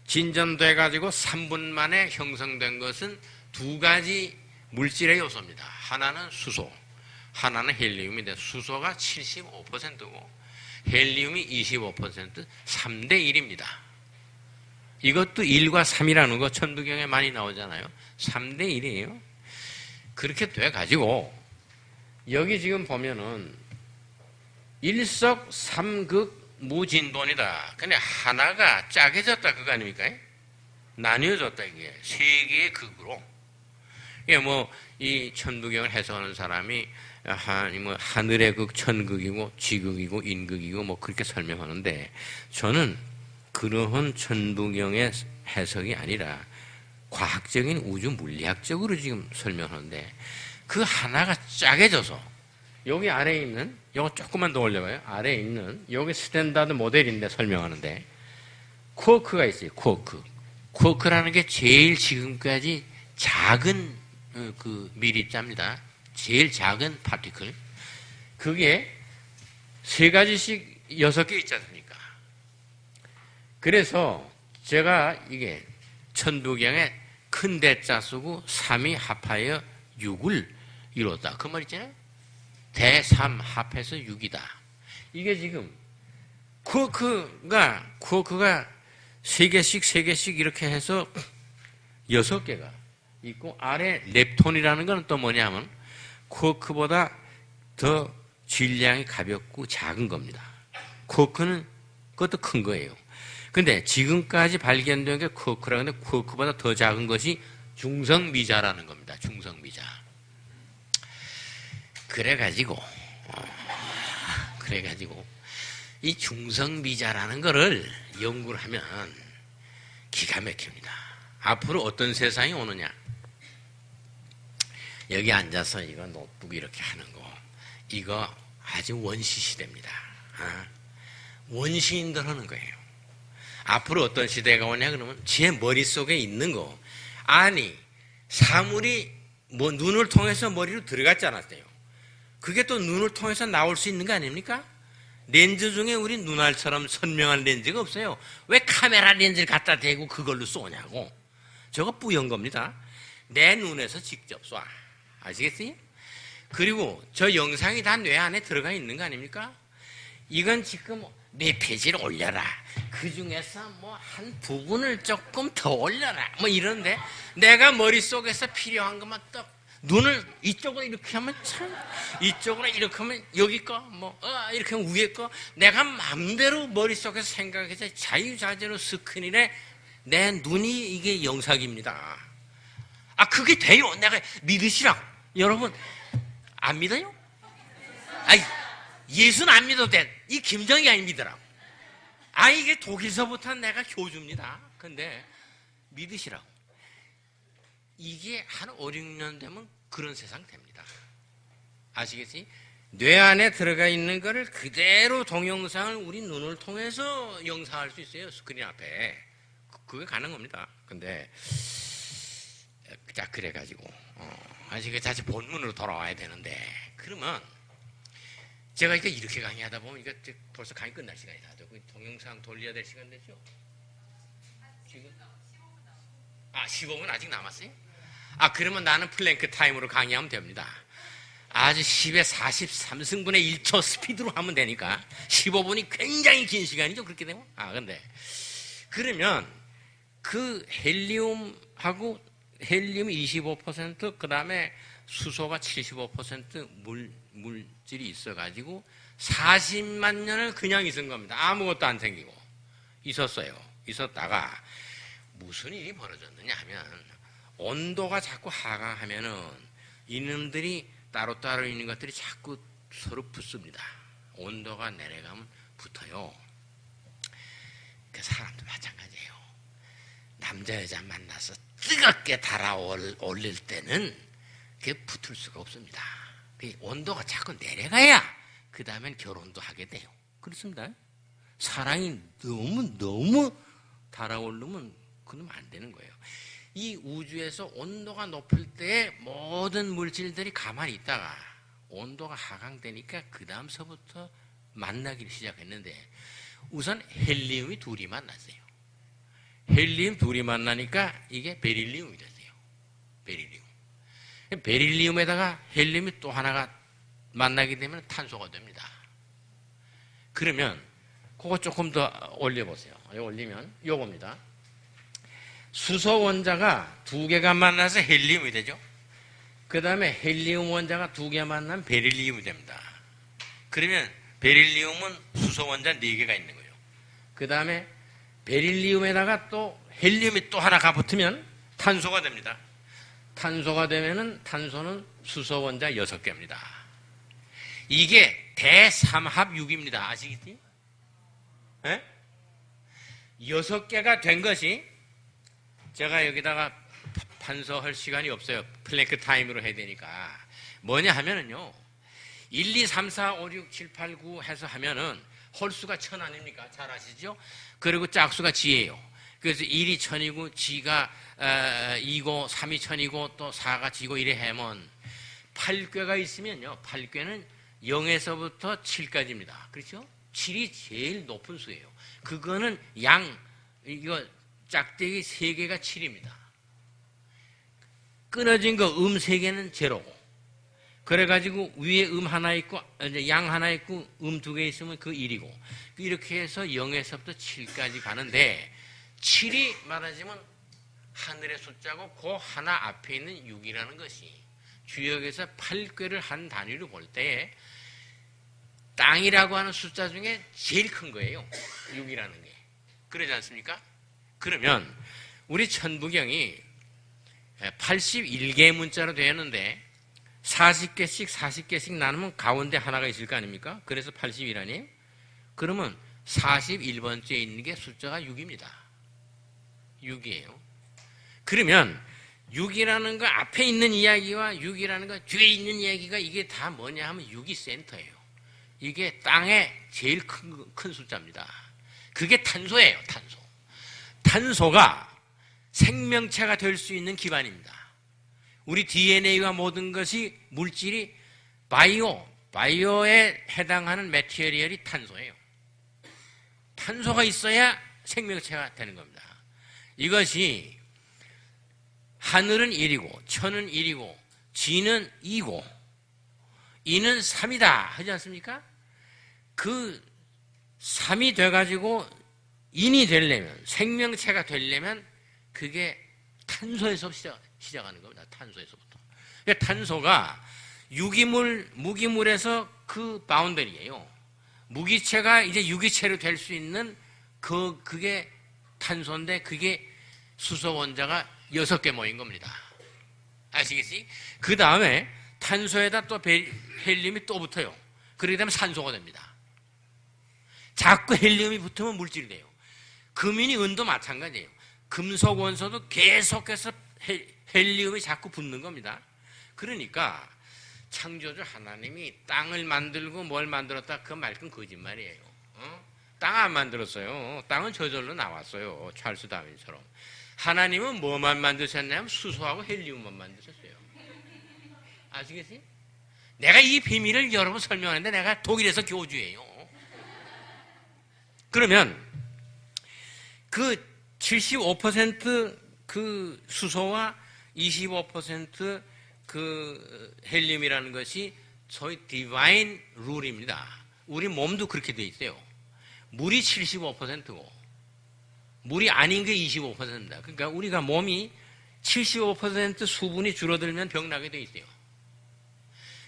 Speaker 1: 진전돼가지고 3분 만에 형성된 것은 두 가지 물질의 요소입니다. 하나는 수소, 하나는 헬리움인데 수소가 75%고 헬리움이 25%, 3대 1입니다. 이것도 1과 3이라는 거 천부경에 많이 나오잖아요. 3대 1이에요. 그렇게 돼가지고 여기 지금 보면은 일석삼극 무진돈이다. 근데 하나가 짜게졌다 그거 아닙니까? 나뉘어졌다 이게 세 개의 극으로. 이게 뭐 이 천부경을 해석하는 사람이 하늘의 극, 천극이고 지극이고 인극이고 뭐 그렇게 설명하는데 저는 그러한 천부경의 해석이 아니라 과학적인 우주 물리학적으로 지금 설명하는데 그 하나가 짜게져서 여기 아래에 있는 이거 조금만 더 올려봐요. 아래에 있는 여기 스탠다드 모델인데 설명하는데 쿼크가 있어요. 쿼크라는 게 제일 지금까지 작은 그 미리자입니다. 제일 작은 파티클. 그게 세 가지씩 6개 있지 않습니까? 그래서 제가 이게 천부경에 큰 대자 쓰고 3이 합하여 6을 이뤘다. 그 말 있잖아요. 대3 합해서 6이다. 이게 지금 쿼크가 3개씩 이렇게 해서 6개가 있고 아래 렙톤이라는 건 또 뭐냐면 쿼크보다 더 질량이 가볍고 작은 겁니다. 쿼크는 그것도 큰 거예요. 근데 지금까지 발견된 게 쿼크라 근데 쿼크보다 더 작은 것이 중성미자라는 겁니다. 중성미자. 그래가지고 이 중성미자라는 거를 연구를 하면 기가 막힙니다. 앞으로 어떤 세상이 오느냐. 여기 앉아서 이거 노트북 이렇게 하는 거, 이거 아주 원시 시대입니다. 원시인들 하는 거예요. 앞으로 어떤 시대가 오냐 그러면 제 머릿속에 있는 거, 아니 사물이 뭐 눈을 통해서 머리로 들어갔지 않았어요. 그게 또 눈을 통해서 나올 수 있는 거 아닙니까? 렌즈 중에 우리 눈알처럼 선명한 렌즈가 없어요. 왜 카메라 렌즈를 갖다 대고 그걸로 쏘냐고. 저거 뿌연 겁니다. 내 눈에서 직접 쏴. 아시겠어요? 그리고 저 영상이 다 뇌 안에 들어가 있는 거 아닙니까? 이건 지금 몇 페이지를 올려라. 그 중에서 뭐 한 부분을 조금 더 올려라. 뭐 이런데 내가 머릿속에서 필요한 것만 딱 눈을 이쪽으로 이렇게 하면 참, 이쪽으로 이렇게 하면 여기 거, 뭐, 이렇게 하면 위에 거, 내가 마음대로 머릿속에서 생각해서 자유자재로 스크린에 내 눈이 이게 영상입니다. 그게 돼요. 내가 믿으시라고. 여러분, 안 믿어요? 아이, 예수는 안 믿어도 돼. 이 김정희 안 믿으라고. 이게 독일서부터 내가 교주입니다. 근데 믿으시라고. 이게 한 5, 6년 되면 그런 세상 됩니다. 아시겠지? 뇌 안에 들어가 있는 거를 그대로 동영상을 우리 눈을 통해서 영상할 수 있어요. 스크린 앞에. 그게 가는 겁니다. 근데 자, 그래가지고 아직 다시 본문으로 돌아와야 되는데, 그러면 제가 이렇게 강의하다 보면 이거 벌써 강의 끝날 시간이 다 되고 동영상 돌려야 될 시간 되죠? 지금? 15분 아직 남았어요? 그러면 나는 플랭크 타임으로 강의하면 됩니다. 아주 10에 43승분의 1초 스피드로 하면 되니까 15분이 굉장히 긴 시간이죠. 그렇게 되면. 근데 그러면 그 헬리움하고 헬리움 25%, 그 다음에 수소가 75% 물질이 있어가지고 40만 년을 그냥 있은 겁니다. 아무것도 안 생기고 있었어요. 있었다가 무슨 일이 벌어졌느냐 하면 온도가 자꾸 하강하면은 이놈들이 따로따로 있는 것들이 자꾸 서로 붙습니다. 온도가 내려가면 붙어요. 그 사람도 마찬가지예요. 남자 여자 만나서 뜨겁게 달아올릴 때는 그게 붙을 수가 없습니다. 온도가 자꾸 내려가야 그 다음엔 결혼도 하게 돼요. 그렇습니다. 사랑이 너무 달아오르면 그러면 안 되는 거예요. 이 우주에서 온도가 높을 때 모든 물질들이 가만히 있다가 온도가 하강되니까 그 다음서부터 만나기 시작했는데, 우선 헬리움이 둘이 만났어요. 헬리움 둘이 만나니까 이게 베릴리움이 됐어요. 베릴리움에다가 헬리움이 또 하나가 만나게 되면 탄소가 됩니다. 그러면 그거 조금 더 올려보세요. 올리면 요겁니다. 수소 원자가 두 개가 만나서 헬리움이 되죠. 그 다음에 헬리움 원자가 두 개 만나면 베릴리움이 됩니다. 그러면 베릴리움은 수소 원자 4개가 있는 거예요. 그 다음에 베릴리움에다가 또 헬리움이 또 하나가 붙으면 탄소가 됩니다. 탄소가 되면은 탄소는 수소 원자 6개입니다. 이게 대삼합육입니다. 아시겠지? 6개가 된 것이, 제가 여기다가 판서할 시간이 없어요. 플랭크 타임으로 해야 되니까. 뭐냐 하면은요, 1, 2, 3, 4, 5, 6, 7, 8, 9 해서 하면은 홀수가 1000 아닙니까? 잘 아시죠? 그리고 짝수가 지예요. 그래서 1이 1000이고 지가 2고 3이 1000이고 또 4가 지고 이래 하면 8궤가 있으면요, 8궤는 0에서부터 7까지입니다. 그렇죠? 7이 제일 높은 수예요. 그거는 이거 짝대기 3개가 7입니다. 끊어진 거 3개는 제로고, 그래가지고 위에 하나 있고 양 하나 있고 2개 있으면 그 1이고, 이렇게 해서 0에서부터 7까지 가는데, 7이 말하자면 하늘의 숫자고 그 하나 앞에 있는 6이라는 것이 주역에서 8궤를 한 단위로 볼 때 땅이라고 하는 숫자 중에 제일 큰 거예요. 6이라는 게. 그러지 않습니까? 그러면 우리 천부경이 81개의 문자로 되었는데 40개씩 나누면 가운데 하나가 있을 거 아닙니까? 그래서 80이라니. 그러면 41번째에 있는 게 숫자가 6입니다. 6이에요. 그러면 6이라는 거 앞에 있는 이야기와 6이라는 거 뒤에 있는 이야기가 이게 다 뭐냐 하면 6이 센터예요. 이게 땅의 제일 큰 숫자입니다. 그게 탄소예요. 탄소가 생명체가 될 수 있는 기반입니다. 우리 DNA와 모든 것이 물질이 바이오에 해당하는 매티리얼이 탄소예요. 탄소가 있어야 생명체가 되는 겁니다. 이것이 하늘은 1이고 천은 1이고 지는 2고 이는 3이다 하지 않습니까? 그 3이 돼가지고 인이 되려면 생명체가 되려면 그게 탄소에서 시작하는 겁니다. 탄소에서부터. 그러니까 탄소가 유기물, 무기물에서 그 바운더리예요. 무기체가 이제 유기체로 될 수 있는 그게 탄소인데 그게 수소 원자가 6개 모인 겁니다. 아시겠지? 그 다음에 탄소에다 또 헬륨이 또 붙어요. 그러게 되면 산소가 됩니다. 자꾸 헬륨이 붙으면 물질이 돼요. 금이니 은도 마찬가지예요. 금속 원소도 계속해서 헬륨이 자꾸 붙는 겁니다. 그러니까 창조주 하나님이 땅을 만들고 뭘 만들었다 그 말은 거짓말이에요. 땅 안 만들었어요. 땅은 저절로 나왔어요. 찰스 다윈처럼. 하나님은 뭐만 만드셨냐면 수소하고 헬륨만 만드셨어요. 아시겠어요? 내가 이 비밀을 여러분 설명하는데 내가 독일에서 교주예요. 그러면 그 75% 수소와 25% 헬륨이라는 것이 소위 디바인 룰입니다. 우리 몸도 그렇게 돼 있어요. 물이 75%고 물이 아닌 게 25%입니다. 그러니까 우리가 몸이 75% 수분이 줄어들면 병나게 돼 있어요.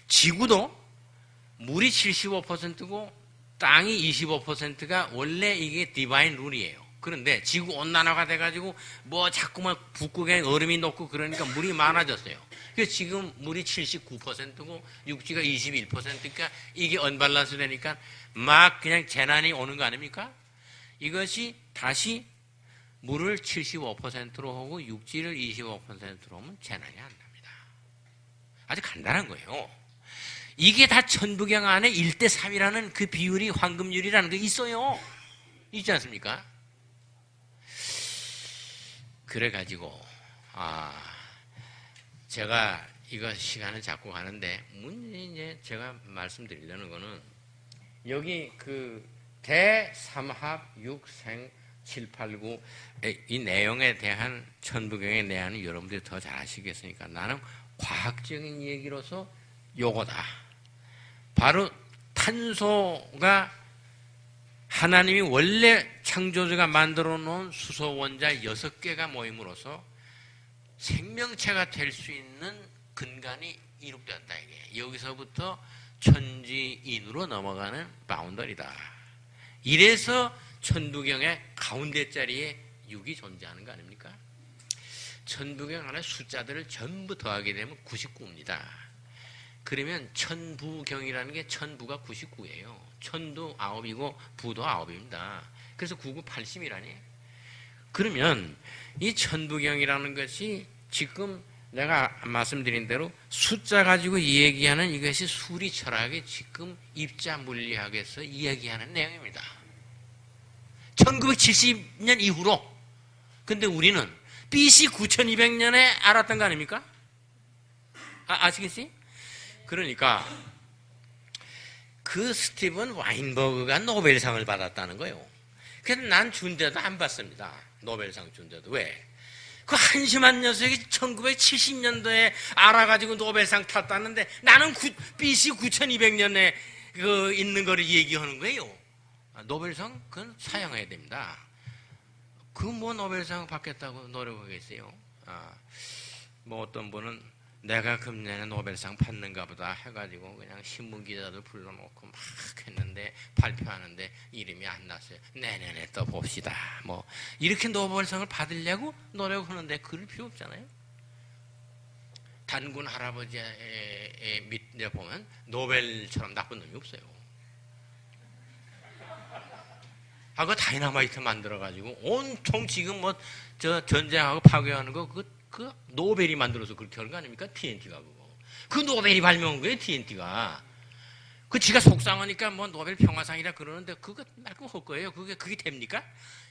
Speaker 1: 지구도 물이 75%고 땅이 25%가 원래 이게 디바인 룰이에요. 그런데 지구 온난화가 돼가지고 뭐 자꾸만 북극에 얼음이 녹고 그러니까 물이 많아졌어요. 그래서 지금 물이 79%고 육지가 21%니까 이게 언밸런스 되니까 막 그냥 재난이 오는 거 아닙니까? 이것이 다시 물을 75%로 하고 육지를 25%로 하면 재난이 안 납니다. 아주 간단한 거예요. 이게 다 천부경 안에 1대3이라는 그 비율이 황금률이라는 게 있어요. 있지 않습니까? 그래가지고 제가 이거 시간을 잡고 가는데 이제 제가 말씀드리려는 거는 여기 그 대삼합 육생 7, 8, 9 이 내용에 대한 천부경의 내용은 여러분들이 더 잘 아시겠으니까 나는 과학적인 얘기로서 요거다. 바로 탄소가 하나님이 원래 창조주가 만들어 놓은 수소 원자 6개가 모임으로써 생명체가 될 수 있는 근간이 이룩되었다. 이게 여기서부터 천지인으로 넘어가는 바운더리다. 이래서 천부경의 가운데 자리에 6이 존재하는 거 아닙니까? 천부경 안에 숫자들을 전부 더하게 되면 99입니다. 그러면 천부경이라는 게 천부가 99예요. 천도 9이고 부도 9입니다. 그래서 99, 80이라니. 그러면 이 천부경이라는 것이 지금 내가 말씀드린 대로 숫자 가지고 이야기하는 이것이 수리 철학의 지금 입자 물리학에서 이야기하는 내용입니다. 1970년 이후로. 근데 우리는 BC 9200년에 알았던 거 아닙니까? 아시겠지? 그러니까 그 스티븐 와인버그가 노벨상을 받았다는 거예요. 그래서 난 준대도 안 받습니다. 노벨상 준대도. 왜? 그 한심한 녀석이 1970년도에 알아가지고 노벨상 탔다는데 나는 BC 9200년에 그 있는 거를 얘기하는 거예요. 노벨상 그건 사양해야 됩니다. 그 뭐 노벨상 받겠다고 노력하겠어요. 뭐 어떤 분은 내가 금년에 노벨상 받는가 보다 해가지고 그냥 신문 기자들 불러놓고 막 했는데 발표하는데 이름이 안 났어요. 내년에 또 봅시다. 뭐 이렇게 노벨상을 받으려고 노력하는데 그럴 필요 없잖아요. 단군 할아버지의 밑에 보면 노벨처럼 나쁜 놈이 없어요. 그 다이너마이트 만들어가지고 온통 지금 뭐 저 전쟁하고 파괴하는 거 그 노벨이 만들어서 그렇게 하는 거 아닙니까? TNT가 그거. 그 노벨이 발명한 거예요, TNT가. 그 지가 속상하니까 뭐 노벨 평화상이라 그러는데 그거 말고 헛거예요. 그게 됩니까?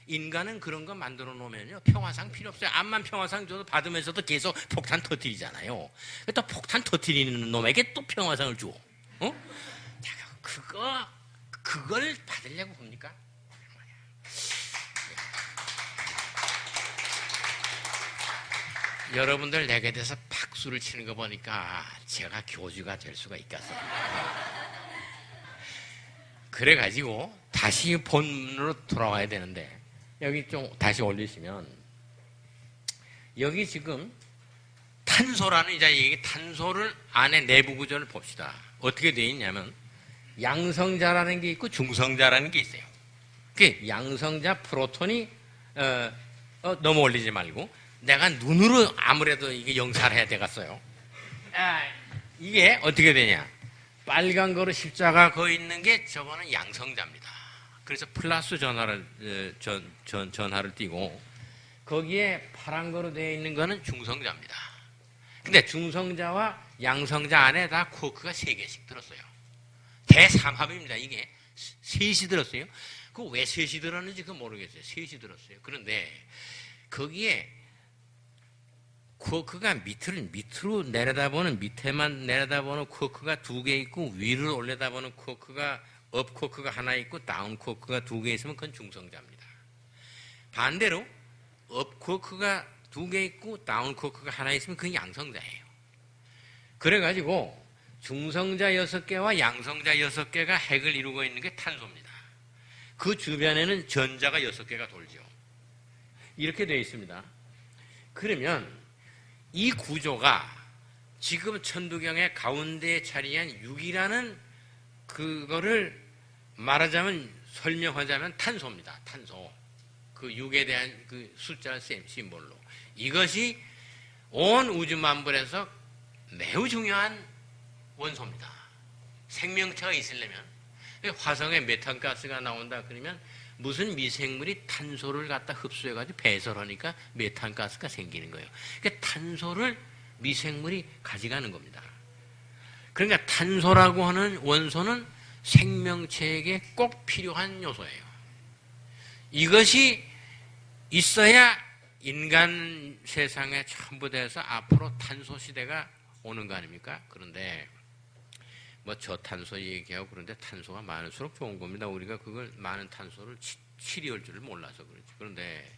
Speaker 1: 인간은 그런 거 만들어 놓으면요 평화상 필요 없어요. 암만 평화상 줘도 받으면서도 계속 폭탄 터뜨리잖아요. 또 폭탄 터뜨리는 놈에게 또 평화상을 줘. 그걸 받으려고 봅니까? 여러분들 내게 대해서 박수를 치는 거 보니까 제가 교주가 될 수가 있겠어. 그래가지고 다시 본문으로 돌아와야 되는데 여기 좀 다시 올리시면 여기 지금 탄소라는 이제 이게 탄소를 안에 내부 구조를 봅시다. 어떻게 되어 있냐면 양성자라는 게 있고 중성자라는 게 있어요. 그 양성자 프로톤이 너무 올리지 말고 내가 눈으로 아무래도 이게 영사를 해야 되겠어요. 이게 어떻게 되냐? 빨간 거로 십자가 거 있는 게 저거는 양성자입니다. 그래서 플러스 전하를 띄고 거기에 파란 거로 되어 있는 거는 중성자입니다. 근데 중성자와 양성자 안에 다 쿼크가 3개씩 들었어요. 대삼합입니다. 이게 셋이 들었어요. 그 왜 셋이 들었는지 그거 모르겠어요. 셋이 들었어요. 그런데 거기에 쿼크가 밑으로 내려다보는 밑에만 내려다보는 쿼크가 2개 있고 위를 올려다보는 쿼크가 업 쿼크가 하나 있고 다운 쿼크가 2개 있으면 그건 중성자입니다. 반대로 업 쿼크가 2개 있고 다운 쿼크가 하나 있으면 그건 양성자예요. 그래가지고 중성자 6개와 양성자 6개가 핵을 이루고 있는 게 탄소입니다. 그 주변에는 전자가 6개가 돌죠. 이렇게 되어 있습니다. 그러면 이 구조가 지금 천부경의 가운데에 자리한 6이라는 그거를 말하자면 설명하자면 탄소입니다. 탄소. 그 6에 대한 그 숫자 심볼로. 이것이 온 우주 만물에서 매우 중요한 원소입니다. 생명체가 있으려면 화성에 메탄가스가 나온다 그러면 무슨 미생물이 탄소를 갖다 흡수해가지고 배설하니까 메탄가스가 생기는 거예요. 그러니까 탄소를 미생물이 가져가는 겁니다. 그러니까 탄소라고 하는 원소는 생명체에게 꼭 필요한 요소예요. 이것이 있어야 인간 세상에 전부 돼서 앞으로 탄소 시대가 오는 거 아닙니까? 그런데 뭐 저탄소 얘기하고 그런데 탄소가 많을수록 좋은 겁니다. 우리가 그걸 많은 탄소를 치료할 줄을 몰라서 그렇지. 그런데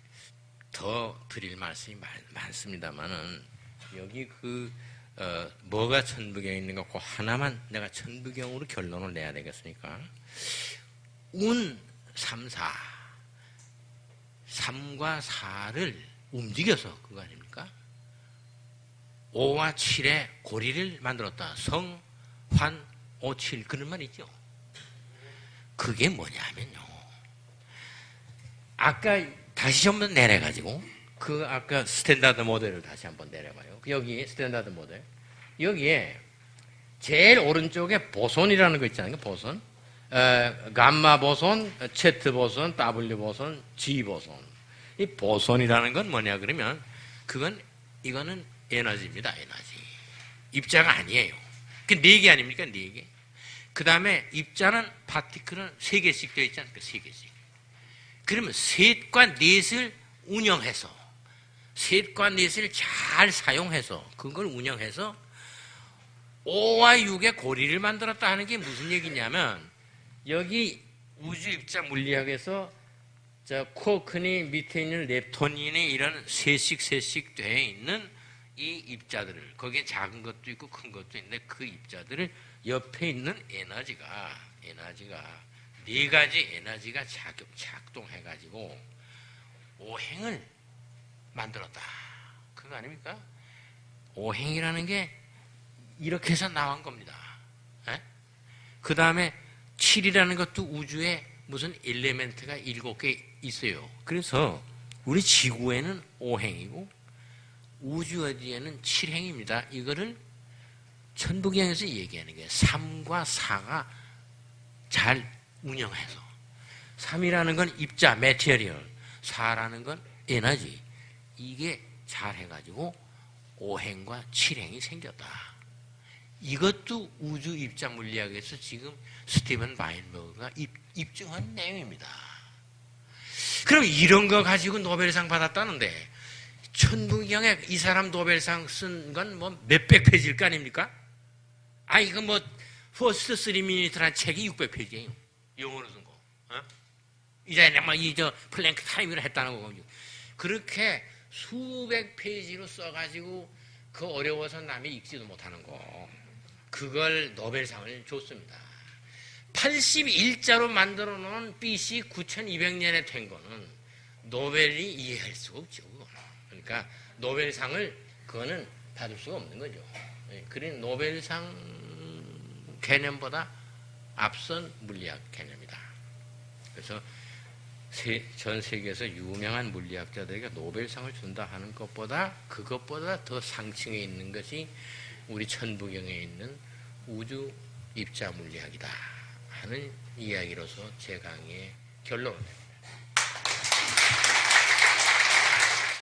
Speaker 1: 더 드릴 말씀이 많습니다만은 여기 뭐가 천부경에 있는가 그 하나만 내가 천부경으로 결론을 내야 되겠으니까 운 3, 4 3과 4를 움직여서 그거 아닙니까? 5와 7의 고리를 만들었다. 성, 환, 5, 7 그런 말 있죠. 그게 뭐냐면요. 아까 다시 한번 내려가지고 그 아까 스탠다드 모델을 다시 한번 내려봐요. 여기 스탠다드 모델. 여기에 제일 오른쪽에 보손이라는 거 있잖아요. 보손. 감마 보손, Z 보손, W 보손, G 보손. 이 보손이라는 건 뭐냐 그러면 이거는 에너지입니다. 에너지. 입자가 아니에요. 그 4개 아닙니까? 4개. 그 다음에 입자는 파티클은 3개씩 되어 있지 않습니까? 3개씩. 그러면 셋과 넷을 운영해서 셋과 넷을 잘 사용해서 그걸 운영해서 5와 6의 고리를 만들었다 하는 게 무슨 얘기냐면 여기 우주 입자 물리학에서 쿼크니 밑에 있는 렙토닌이 이런 셋씩 되어 있는 이 입자들을 거기에 작은 것도 있고 큰 것도 있는데 그 입자들을 옆에 있는 에너지가 4가지 에너지가 작동해가지고 오행을 만들었다. 그거 아닙니까? 오행이라는 게 이렇게 해서 나온 겁니다. 그 다음에 7이라는 것도 우주에 무슨 엘리멘트가 7개 있어요. 그래서 우리 지구에는 5행이고 우주 어디에는 7행입니다. 이거를 천부경에서 얘기하는 게 3과 4가 잘 운영해서 3이라는 건 입자, 매테리얼, 4라는 건 에너지. 이게 잘 해가지고 5행과 7행이 생겼다. 이것도 우주 입자 물리학에서 지금 스티븐 바인버그가 입증한 내용입니다. 그럼 이런 거 가지고 노벨상 받았다는데 천부경에 이 사람 노벨상 쓴 건 뭐 몇백 페이지일 거 아닙니까? 아, 이거 뭐 퍼스트 3미니트라는 책이 600페이지예요. 영어로 쓴 거. 어? 이제 뭐 플랭크 타임으로 했다는 거고. 그렇게 수백 페이지로 써가지고 그 어려워서 남이 읽지도 못하는 거. 그걸 노벨상을 줬습니다. 81자로 만들어 놓은 BC 9200년에 된 거는 노벨이 이해할 수가 없죠. 그러니까 노벨상을 그거는 받을 수가 없는 거죠. 그런 노벨상 개념보다 앞선 물리학 개념이다. 그래서 전 세계에서 유명한 물리학자들에게 노벨상을 준다 하는 것보다 그것보다 더 상층에 있는 것이 우리 천부경에 있는 우주 입자 물리학이다 하는 이야기로서 제 강의의 결론을 냅니다.